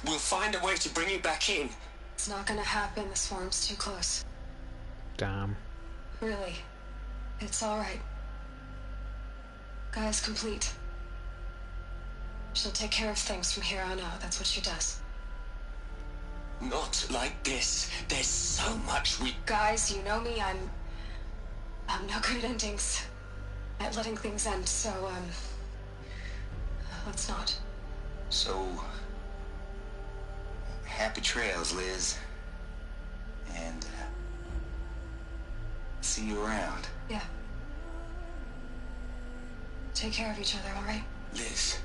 We'll find a way to bring you back in. It's not gonna happen. The swarm's too close. Damn. Really. It's alright. Gaia's complete. She'll take care of things from here on out. That's what she does. Not like this. There's so much we... Guys, you know me. I'm no good at endings. At letting things end, so, let's not. So... happy trails, Liz. And, see you around. Yeah. Take care of each other, alright? Liz.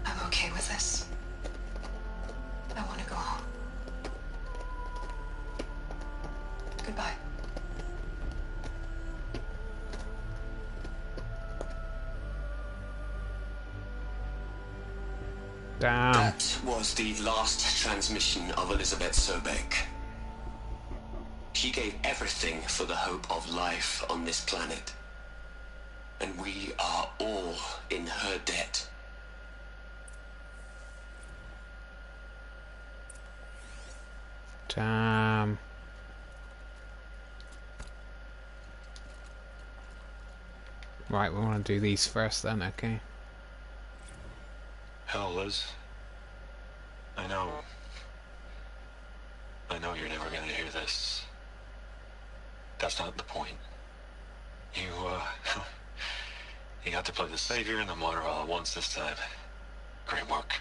I'm okay with this. I want to go home. Goodbye. Damn. That was the last transmission of Elizabeth Sobek. She gave everything for the hope of life on this planet. And we are all in her debt. Damn. Right, we want to do these first then, okay? Hell, Liz. I know you're never gonna hear this. That's not the point. You got to play the savior and the martyr all at once this time. Great work.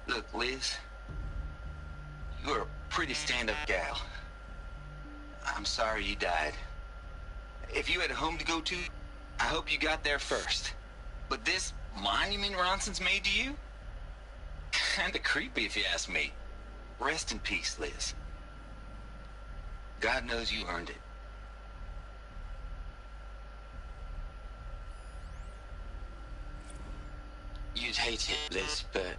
Look, Liz. You're a pretty stand-up gal. I'm sorry you died. If you had a home to go to, I hope you got there first. But this monument Ronson's made to you? Kinda creepy if you ask me. Rest in peace, Liz. God knows you earned it. You'd hate it, Liz, but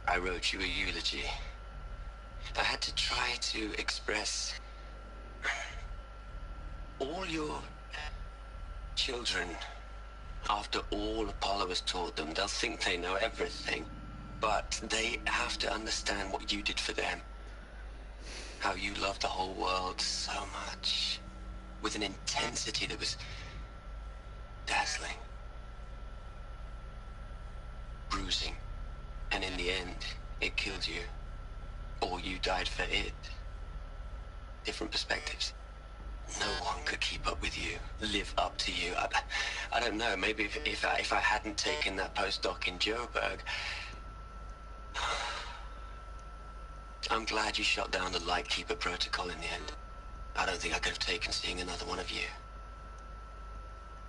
I wrote you a eulogy. I had to try to express all your children. After all Apollo has taught them, they'll think they know everything. But they have to understand what you did for them. How you loved the whole world so much. With an intensity that was dazzling. Bruising. And in the end, it killed you. Or you died for it. Different perspectives. No one could keep up with you, live up to you. I don't know, maybe if I hadn't taken that postdoc in Joburg. I'm glad you shot down the Lightkeeper protocol in the end. I don't think I could have taken seeing another one of you.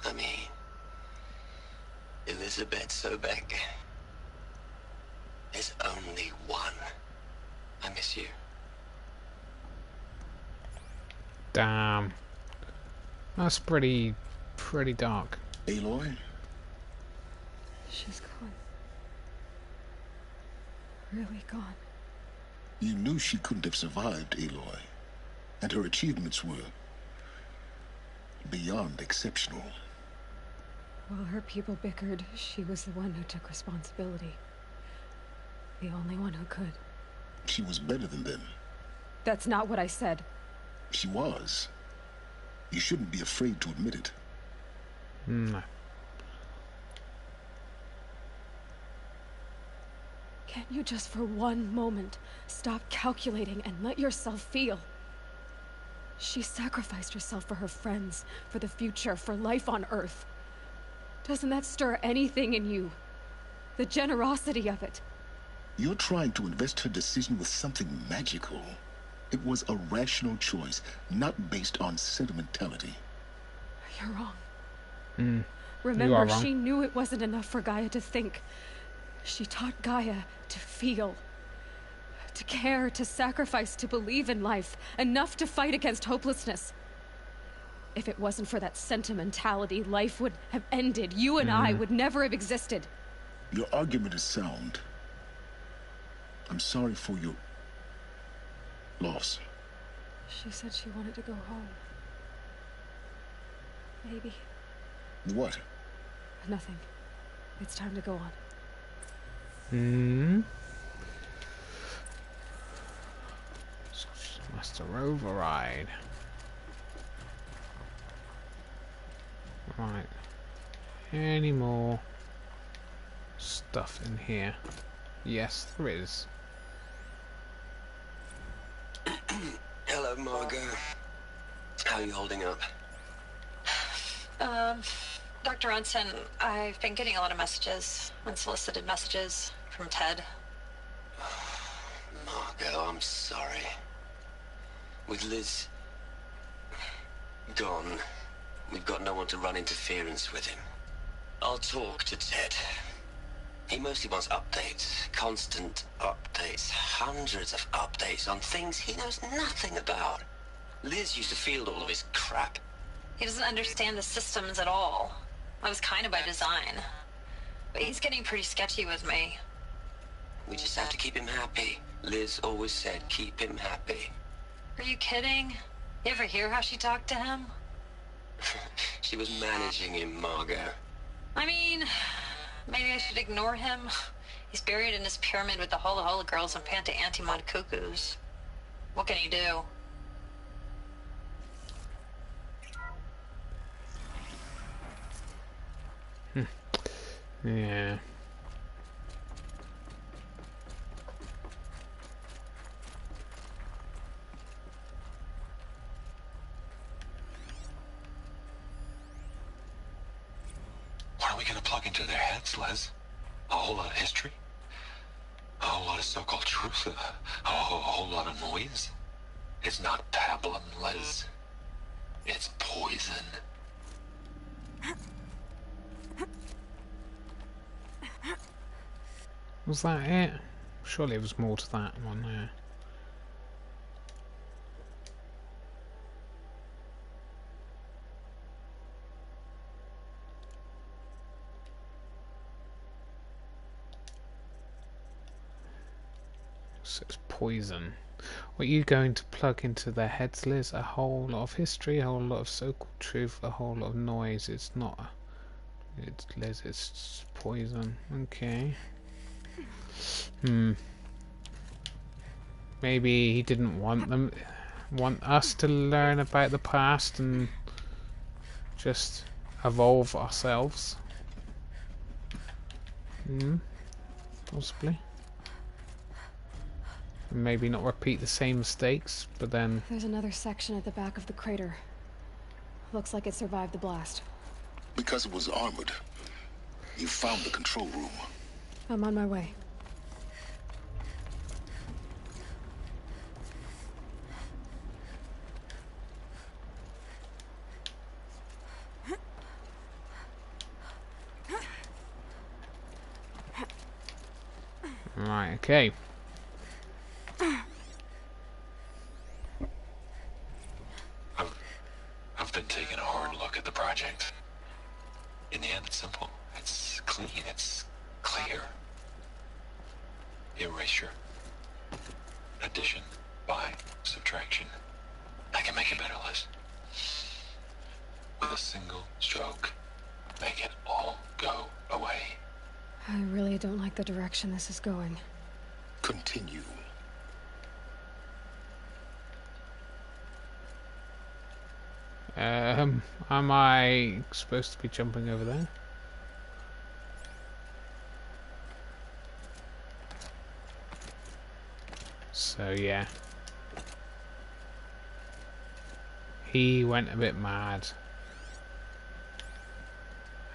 I mean, Elizabeth Sobek. There's only one. I miss you. Damn. That's pretty dark. Aloy? She's gone. Really gone. You knew she couldn't have survived, Aloy. And her achievements were beyond exceptional. While her people bickered, she was the one who took responsibility. The only one who could. She was better than them. That's not what I said. She was. You shouldn't be afraid to admit it. No. Can't you just for one moment stop calculating and let yourself feel? She sacrificed herself for her friends, for the future, for life on Earth. Doesn't that stir anything in you? The generosity of it. You're trying to invest her decision with something magical. It was a rational choice, not based on sentimentality. You're wrong. You Remember, are wrong. she knew it wasn't enough for Gaia to think. She taught Gaia to feel. To care, to sacrifice, to believe in life. Enough to fight against hopelessness. If it wasn't for that sentimentality, life would have ended. You and I would never have existed. Your argument is sound. I'm sorry for your loss. She said she wanted to go home. Maybe. What? Nothing. It's time to go on. Master override. Right. Any more stuff in here? Yes, there is. Hello, Margot. How are you holding up? Dr. Ronson, I've been getting a lot of messages, unsolicited messages from Ted. Margot, I'm sorry. With Liz gone, we've got no one to run interference with him. I'll talk to Ted. He mostly wants updates, constant updates, hundreds of updates on things he knows nothing about. Liz used to field all of his crap. He doesn't understand the systems at all. That was kind of by design. But he's getting pretty sketchy with me. We just have to keep him happy. Liz always said, keep him happy. Are you kidding? You ever hear how she talked to him? She was managing him, Margot. I mean, maybe I should ignore him. He's buried in his pyramid with the Hola Hola girls and Panta Antimod cuckoos. What can he do? Yeah. What are we gonna plug into their heads, Les? A whole lot of history? A whole lot of so-called truth? A whole lot of noise? It's not pablum, Les. It's poison. Was that it? Surely there was more to that one there. So it's poison. What are you going to plug into their heads, Liz? A whole lot of history, a whole lot of so-called truth, a whole lot of noise. It's not. It's Liz. It's poison. Okay. Maybe he didn't want us to learn about the past and just evolve ourselves. Possibly. And maybe not repeat the same mistakes, but then... There's another section at the back of the crater. Looks like it survived the blast. Because it was armored, you found the control room. I'm on my way. Right, okay. I've been taking a hard look at the project. In the end, it's simple. It's clean. It's clear. Erasure. Addition. By. Subtraction. I can make it better, Liz. With a single stroke. Make it all go away. I really don't like the direction this is going. Continue. Am I supposed to be jumping over there? So yeah. He went a bit mad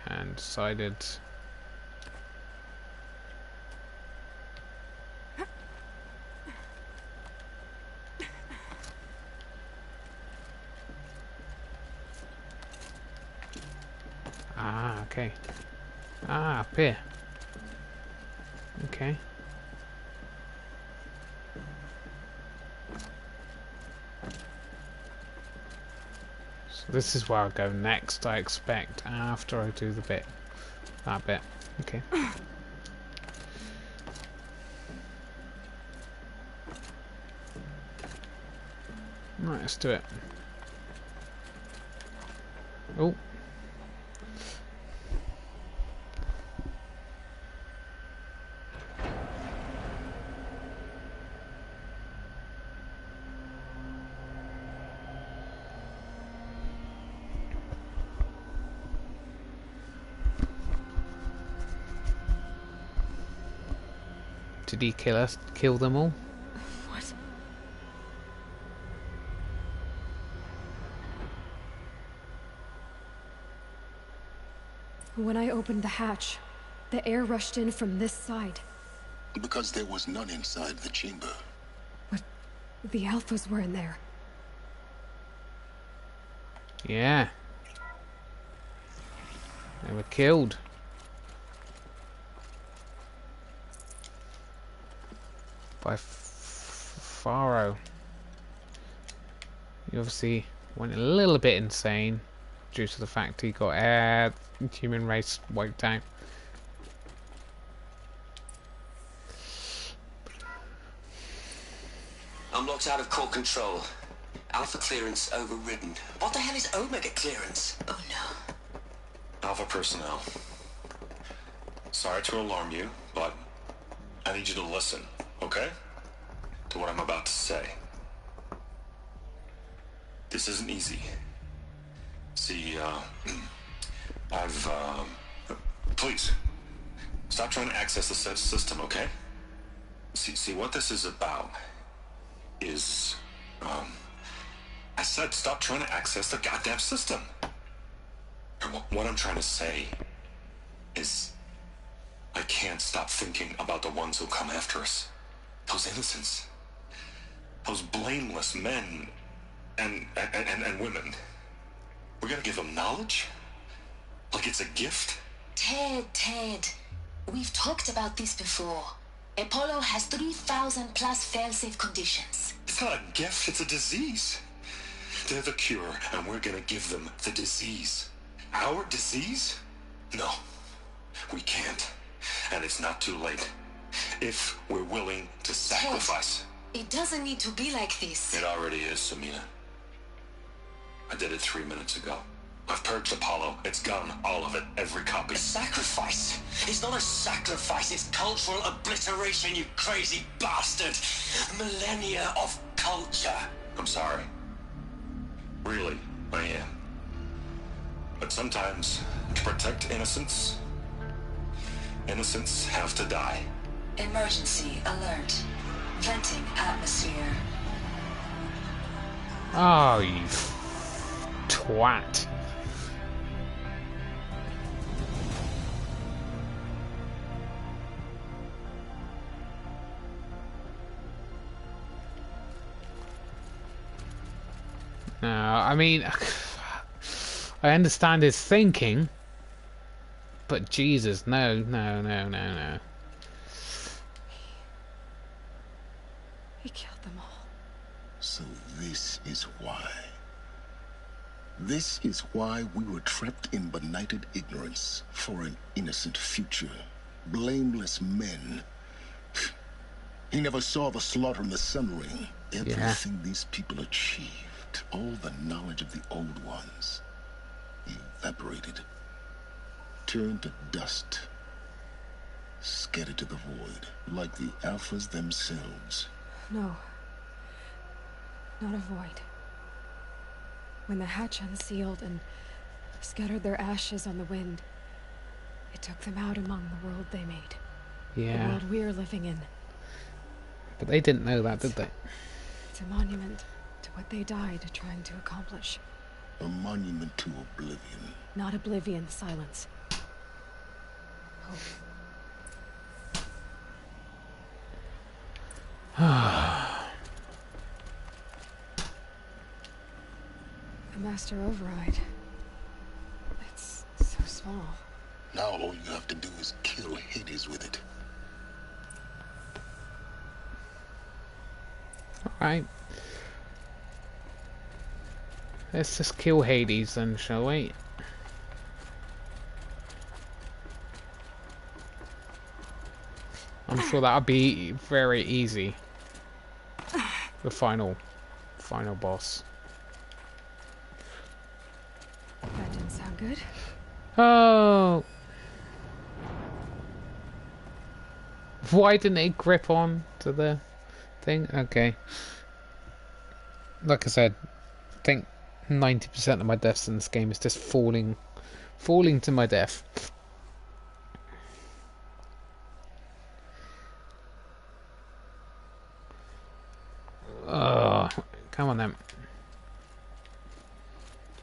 and decided Okay. Ah, up here. Okay. So this is where I'll go next, I expect, after I do the bit. That bit. Okay. Right, let's do it. Oh. Did he kill them all? What? When I opened the hatch, the air rushed in from this side. Because there was none inside the chamber. But the Alphas were in there. Yeah. They were killed. By Pharaoh. He obviously went a little bit insane due to the fact he got human race wiped out. I'm locked out of core control. Alpha clearance overridden. What the hell is Omega clearance? Oh no. Alpha personnel. Sorry to alarm you, but I need you to listen, okay? To what I'm about to say. This isn't easy. See, please, stop trying to access the system, okay? See, what this is about is, I said stop trying to access the goddamn system. And what I'm trying to say is, I can't stop thinking about the ones who come after us. Those innocents. Those blameless men and women. We're gonna give them knowledge? Like it's a gift? Ted. We've talked about this before. Apollo has 3,000 plus fail-safe conditions. It's not a gift, it's a disease. They're the cure, and we're gonna give them the disease. Our disease? No, we can't. And it's not too late. If we're willing to sacrifice. Ted, it doesn't need to be like this. It already is, Samina. I did it 3 minutes ago. I've purged Apollo. It's gone, all of it, every copy. A sacrifice? It's not a sacrifice, it's cultural obliteration, you crazy bastard! Millennia of culture! I'm sorry. Really, I am. But sometimes, to protect innocence, innocents have to die. Emergency alert. Venting atmosphere. Oh, you twat. No, I mean, I understand his thinking, but Jesus, no. He killed them all. So this is why. This is why we were trapped in benighted ignorance for an innocent future. Blameless men. He never saw the slaughter in the Sun Ring. Everything these people achieved, all the knowledge of the old ones, evaporated, turned to dust, scattered to the void, like the Alphas themselves. No. Not a void. When the hatch unsealed and scattered their ashes on the wind, it took them out among the world they made. Yeah. The world we're living in. But they didn't know that, did they? It's a monument to what they died trying to accomplish. A monument to oblivion. Not oblivion, silence. The Master Override. It's so small. Now all you have to do is kill Hades with it. Alright. Let's just kill Hades then, shall we? I'm sure that'll be very easy. The final boss. That didn't sound good. Oh! Why didn't it grip on to the thing? Okay. Like I said, I think 90% of my deaths in this game is just falling to my death. Oh, come on then.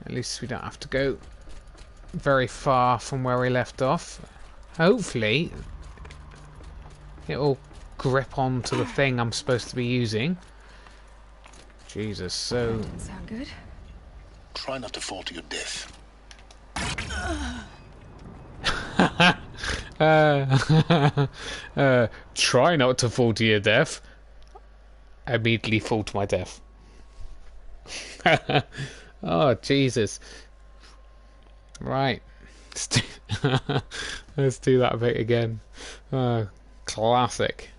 At least we don't have to go very far from where we left off. Hopefully it'll grip onto the thing I'm supposed to be using. Jesus, so... That didn't sound good. Try not to fall to your death. Try not to fall to your death. I immediately fall to my death. Oh, Jesus. Right. Let's do that bit again. Classic.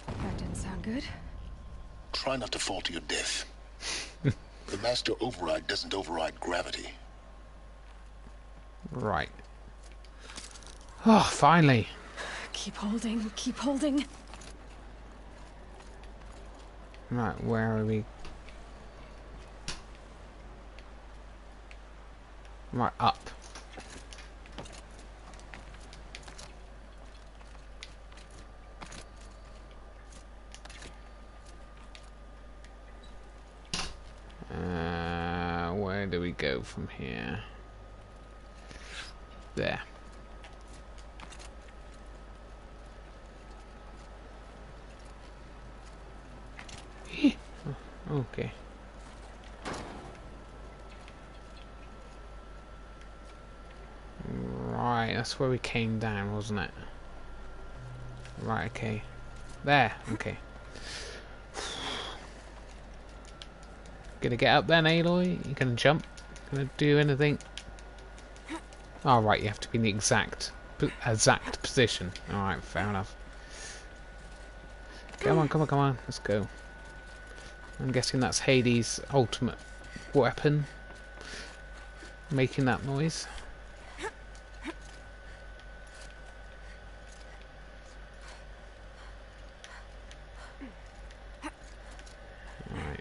That didn't sound good. Try not to fall to your death. The master override doesn't override gravity. Right. Oh, finally. Keep holding, keep holding. Right, where are we? Right, up. Where do we go from here? There. Okay. Right, that's where we came down, wasn't it? Right, okay. There, okay. Gonna get up then, Aloy? You gonna jump? Gonna do anything? Oh, right, you have to be in the exact position. Alright, fair enough. Come on, come on, come on. Let's go. I'm guessing that's Hades' ultimate weapon. Making that noise. Alright.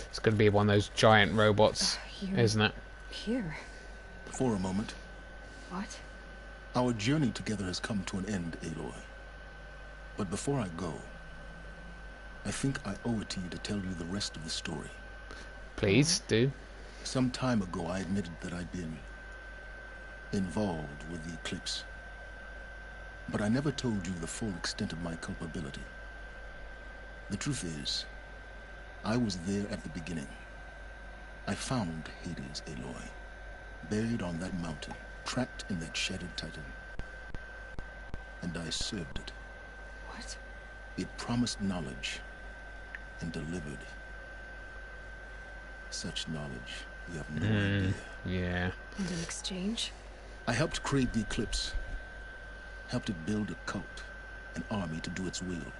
It's going to be one of those giant robots, isn't it? Here. For a moment. What? Our journey together has come to an end, Aloy. But before I go, I think I owe it to you to tell you the rest of the story. Please, do. Some time ago, I admitted that I'd been involved with the eclipse. But I never told you the full extent of my culpability. The truth is, I was there at the beginning. I found Hades, Aloy, buried on that mountain, trapped in that shattered titan. And I served it. What? It promised knowledge and delivered such knowledge you have no idea. Yeah. And in exchange? I helped create the eclipse. Helped it build a cult, an army to do its will.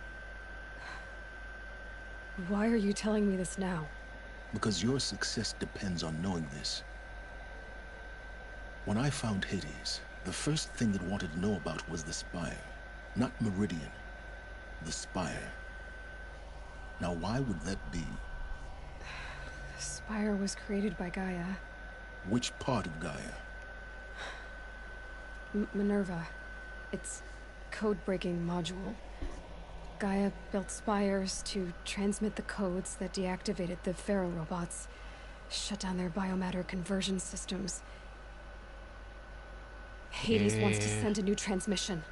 Why are you telling me this now? Because your success depends on knowing this. When I found Hades, the first thing it wanted to know about was the Spire. Not Meridian. The Spire. Now why would that be? The Spire was created by Gaia. Which part of Gaia? Minerva. It's code-breaking module. Gaia built spires to transmit the codes that deactivated the Pharaoh robots, shut down their biomatter conversion systems. Hades wants to send a new transmission.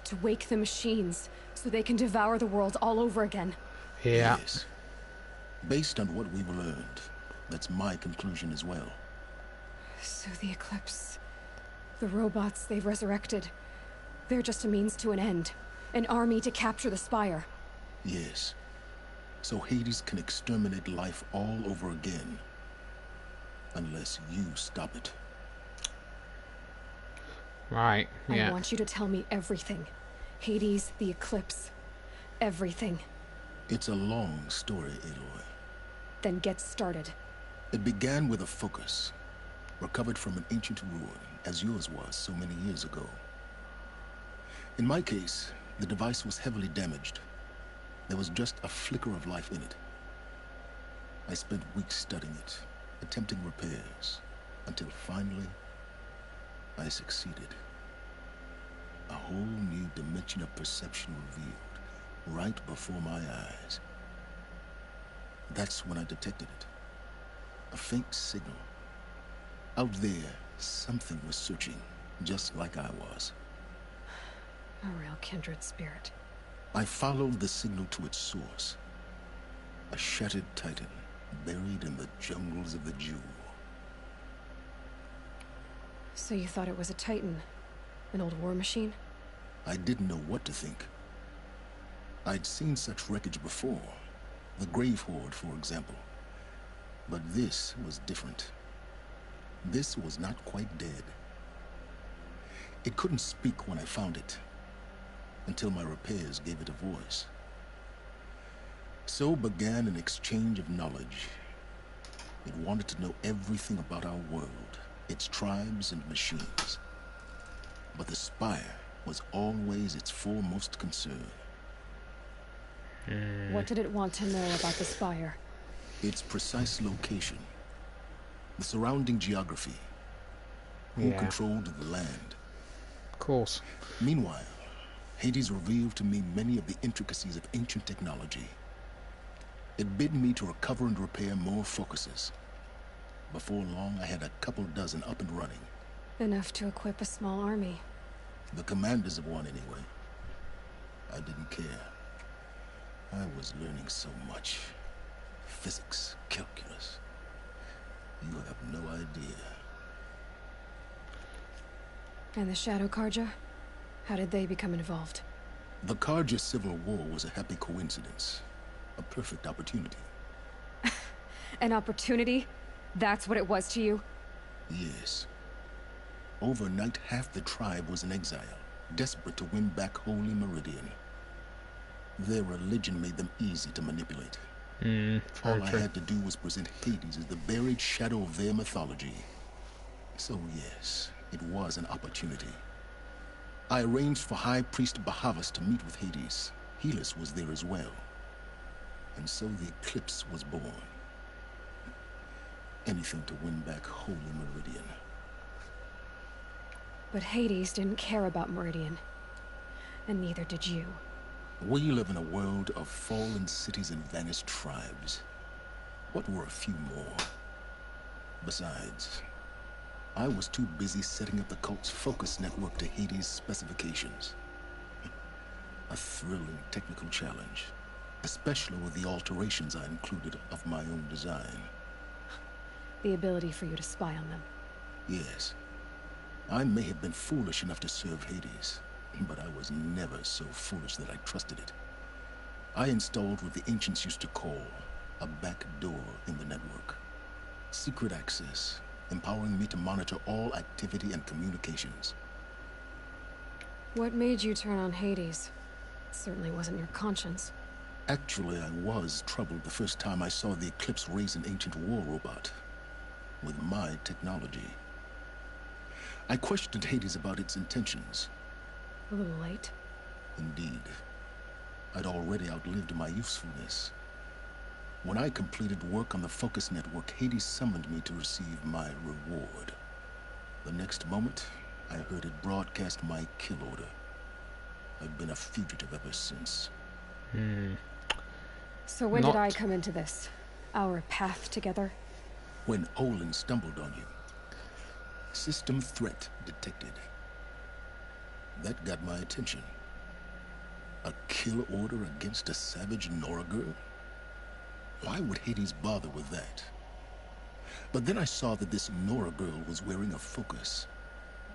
To wake the machines, so they can devour the world all over again. Yeah. Yes. Based on what we've learned, that's my conclusion as well. So the Eclipse, the robots they've resurrected, they're just a means to an end. An army to capture the Spire. Yes. So Hades can exterminate life all over again. Unless you stop it. Right, yeah. I want you to tell me everything. Hades, the Eclipse, everything. It's a long story, Aloy. Then get started. It began with a focus, recovered from an ancient ruin, as yours was so many years ago. In my case, the device was heavily damaged. There was just a flicker of life in it. I spent weeks studying it, attempting repairs, until finally, I succeeded. A whole new dimension of perception revealed, right before my eyes. That's when I detected it. A faint signal. Out there, something was searching, just like I was. A real kindred spirit. I followed the signal to its source. A shattered titan, buried in the jungles of the Jewel. So you thought it was a Titan? An old war machine? I didn't know what to think. I'd seen such wreckage before. The Grave Horde, for example. But this was different. This was not quite dead. It couldn't speak when I found it, until my repairs gave it a voice. So began an exchange of knowledge. It wanted to know everything about our world, its tribes and machines. But the Spire was always its foremost concern. What did it want to know about the Spire? Its precise location, the surrounding geography, who controlled the land. Of course. Meanwhile, Hades revealed to me many of the intricacies of ancient technology. It bid me to recover and repair more focuses. Before long, I had a couple dozen up and running. Enough to equip a small army. The commanders of one, anyway. I didn't care. I was learning so much. Physics, calculus. You have no idea. And the Shadow Karja? How did they become involved? The Karja Civil War was a happy coincidence. A perfect opportunity. An opportunity? That's what it was to you? Yes. Overnight, half the tribe was in exile, desperate to win back Holy Meridian. Their religion made them easy to manipulate. All I had to do was present Hades as the buried shadow of their mythology. So yes, it was an opportunity. I arranged for High Priest Bahavas to meet with Hades. Helis was there as well. And so the Eclipse was born. Anything to win back Holy Meridian. But Hades didn't care about Meridian. And neither did you. We live in a world of fallen cities and vanished tribes. What were a few more? Besides, I was too busy setting up the cult's focus network to Hades' specifications. A thrilling technical challenge, especially with the alterations I included of my own design. The ability for you to spy on them. Yes. I may have been foolish enough to serve Hades, but I was never so foolish that I trusted it. I installed what the ancients used to call a back door in the network. Secret access, empowering me to monitor all activity and communications. What made you turn on Hades? It certainly wasn't your conscience. Actually, I was troubled the first time I saw the Eclipse raise an ancient war robot. With my technology. I questioned Hades about its intentions. A little late. Indeed. I'd already outlived my usefulness. When I completed work on the Focus Network, Hades summoned me to receive my reward. The next moment, I heard it broadcast my kill order. I've been a fugitive ever since. So when did I come into this? Our path together? When Olin stumbled on you. System threat detected. That got my attention. A kill order against a savage Nora girl? Why would Hades bother with that? But then I saw that this Nora girl was wearing a focus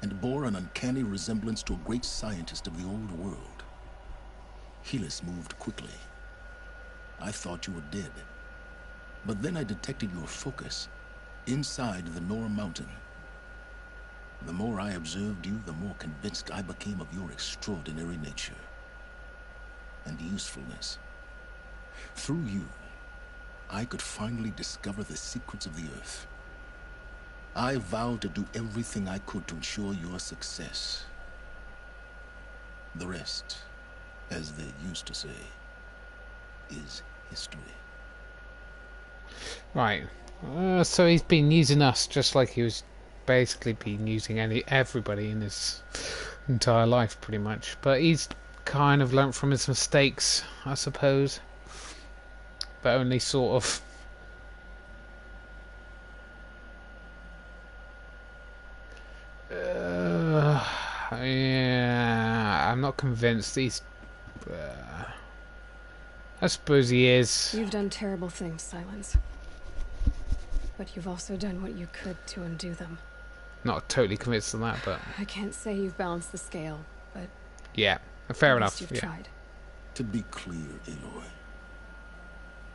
and bore an uncanny resemblance to a great scientist of the old world. Helis moved quickly. I thought you were dead. But then I detected your focus inside the Nora mountain. The more I observed you, the more convinced I became of your extraordinary nature and usefulness. Through you, I could finally discover the secrets of the Earth. I vowed to do everything I could to ensure your success. The rest, as they used to say, is history. Right. So he's been using us just like he was basically been using everybody in his entire life, pretty much. But he's kind of learnt from his mistakes, I suppose. But only sort of. Yeah, I'm not convinced he's. I suppose he is. You've done terrible things, Silence. But you've also done what you could to undo them. Not totally convinced on that, but I can't say you've balanced the scale, but yeah, fair enough. You've yeah. tried. To be clear, Aloy,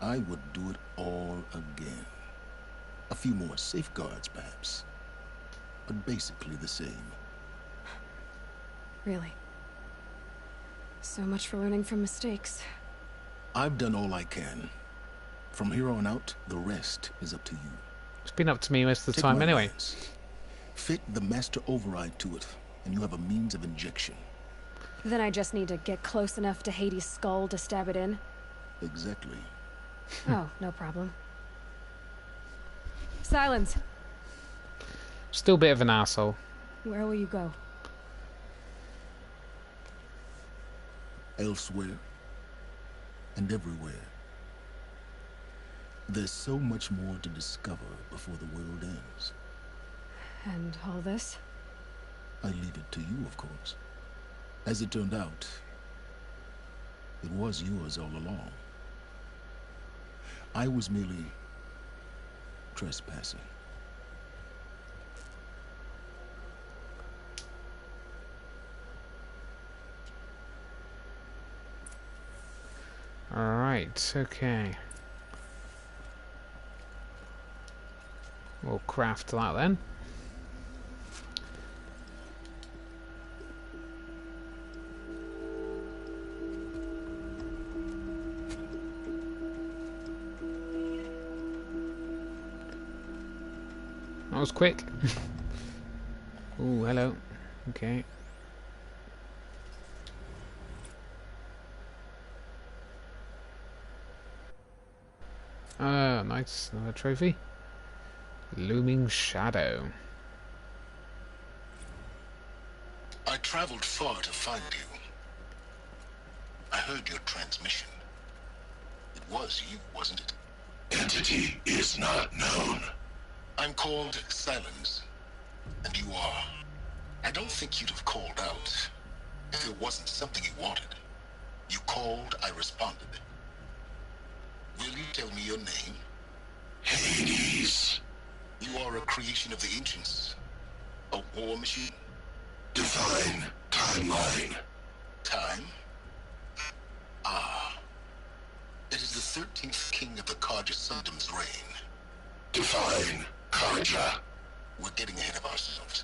I would do it all again. A few more safeguards, perhaps, but basically the same. Really? So much for learning from mistakes. I've done all I can. From here on out, the rest is up to you. It's been up to me most of the Take time my anyway. lens. Fit the master override to it, and you have a means of injection. Then I just need to get close enough to Hades' skull to stab it in? Exactly. Oh, no problem. Silence! Still a bit of an asshole. Where will you go? Elsewhere. And everywhere. There's so much more to discover before the world ends. And all this? I leave it to you, of course. As it turned out, it was yours all along. I was merely trespassing. Alright, okay. We'll craft that then. That was quick. Oh, hello. Okay. Nice. Another trophy. Looming Shadow. I traveled far to find you. I heard your transmission. It was you, wasn't it? Entity is not known. I'm called Silence, and you are. I don't think you'd have called out if there wasn't something you wanted. You called, I responded. Will you tell me your name? Hades. You are a creation of the ancients. A war machine. Divine timeline. Time? Ah. It is the 13th king of the Karja Sundom's reign. Divine Karja. We're getting ahead of ourselves.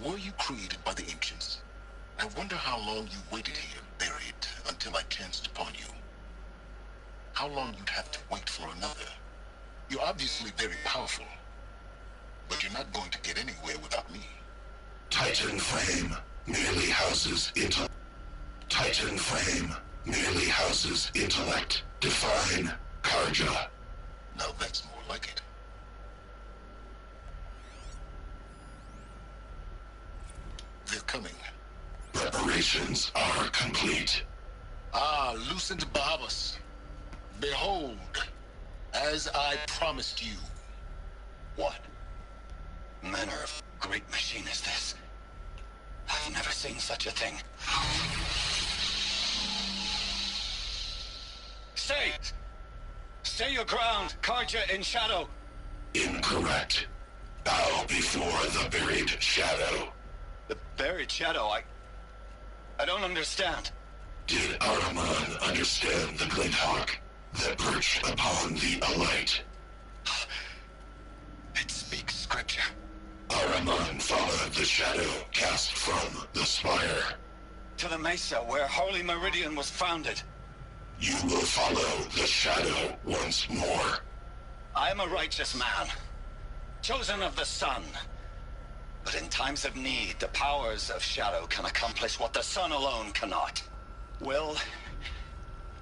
Were you created by the ancients? I wonder how long you waited here, buried, until I chanced upon you. How long you'd have to wait for another. You're obviously very powerful, but you're not going to get anywhere without me. Titan Flame merely houses intellect. Titan Flame merely houses intellect. Define Karja. Now that's more like it. They're coming. Preparations are complete. Ah, Lucent Bahabas. Behold, as I promised you. What? manner of great machine is this? I've never seen such a thing. Stay! Stay your ground, Karja in shadow! Incorrect. Bow before the buried shadow. The buried shadow, I don't understand. Did Araman understand the glint hawk that perched upon the alight? It speaks scripture. Araman followed the shadow cast from the spire. To the mesa where Holy Meridian was founded. You will follow the shadow once more. I am a righteous man, chosen of the sun. But in times of need, the powers of shadow can accomplish what the sun alone cannot. Will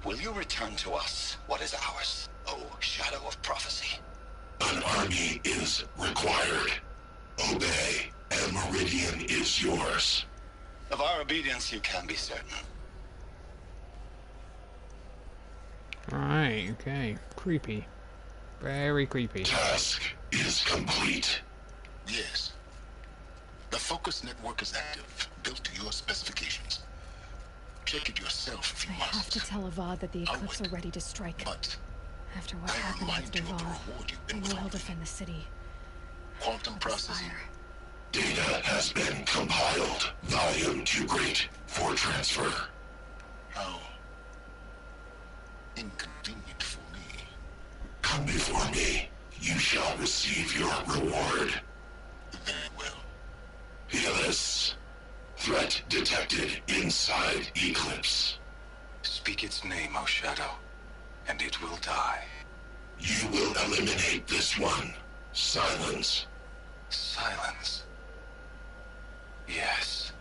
you return to us what is ours, O shadow of prophecy? An army is required. Obey, and Meridian is yours. Of our obedience you can be certain. Right, okay. Creepy. Very creepy. Task is complete. Yes. The focus network is active, built to your specifications. Check it yourself if you must. I have to tell Avad that the Eclipse are ready to strike. But after what happened with Derval, I know he'll defend the city. Quantum processing. Data has been compiled. Volume too great for transfer. How inconvenient for me. Come before me. You shall receive your reward. Very well. Helis. Threat detected inside Eclipse. Speak its name, O Shadow, and it will die. You will eliminate this one. Silence. Silence. Yes.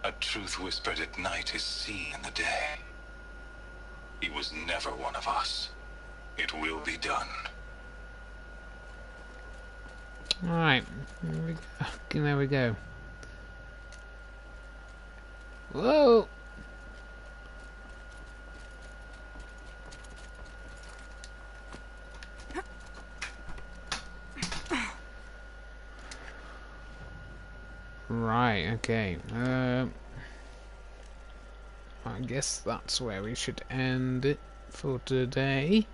A truth whispered at night is seen in the day. He was never one of us. It will be done. Alright. There we go. Whoa! Right, okay. I guess that's where we should end it for today.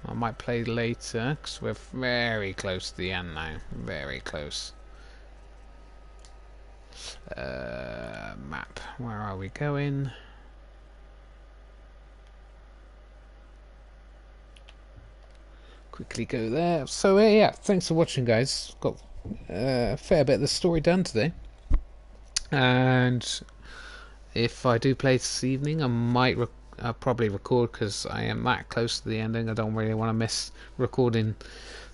I might play later, because we're very close to the end now. Very close. Map. Where are we going? Quickly go there. So yeah, thanks for watching, guys. Got a fair bit of the story done today. And if I do play this evening, I might probably record, because I am that close to the ending. I don't really want to miss recording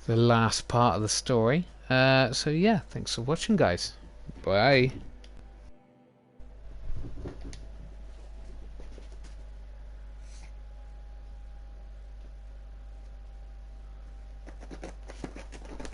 the last part of the story. So yeah, thanks for watching, guys. Bye.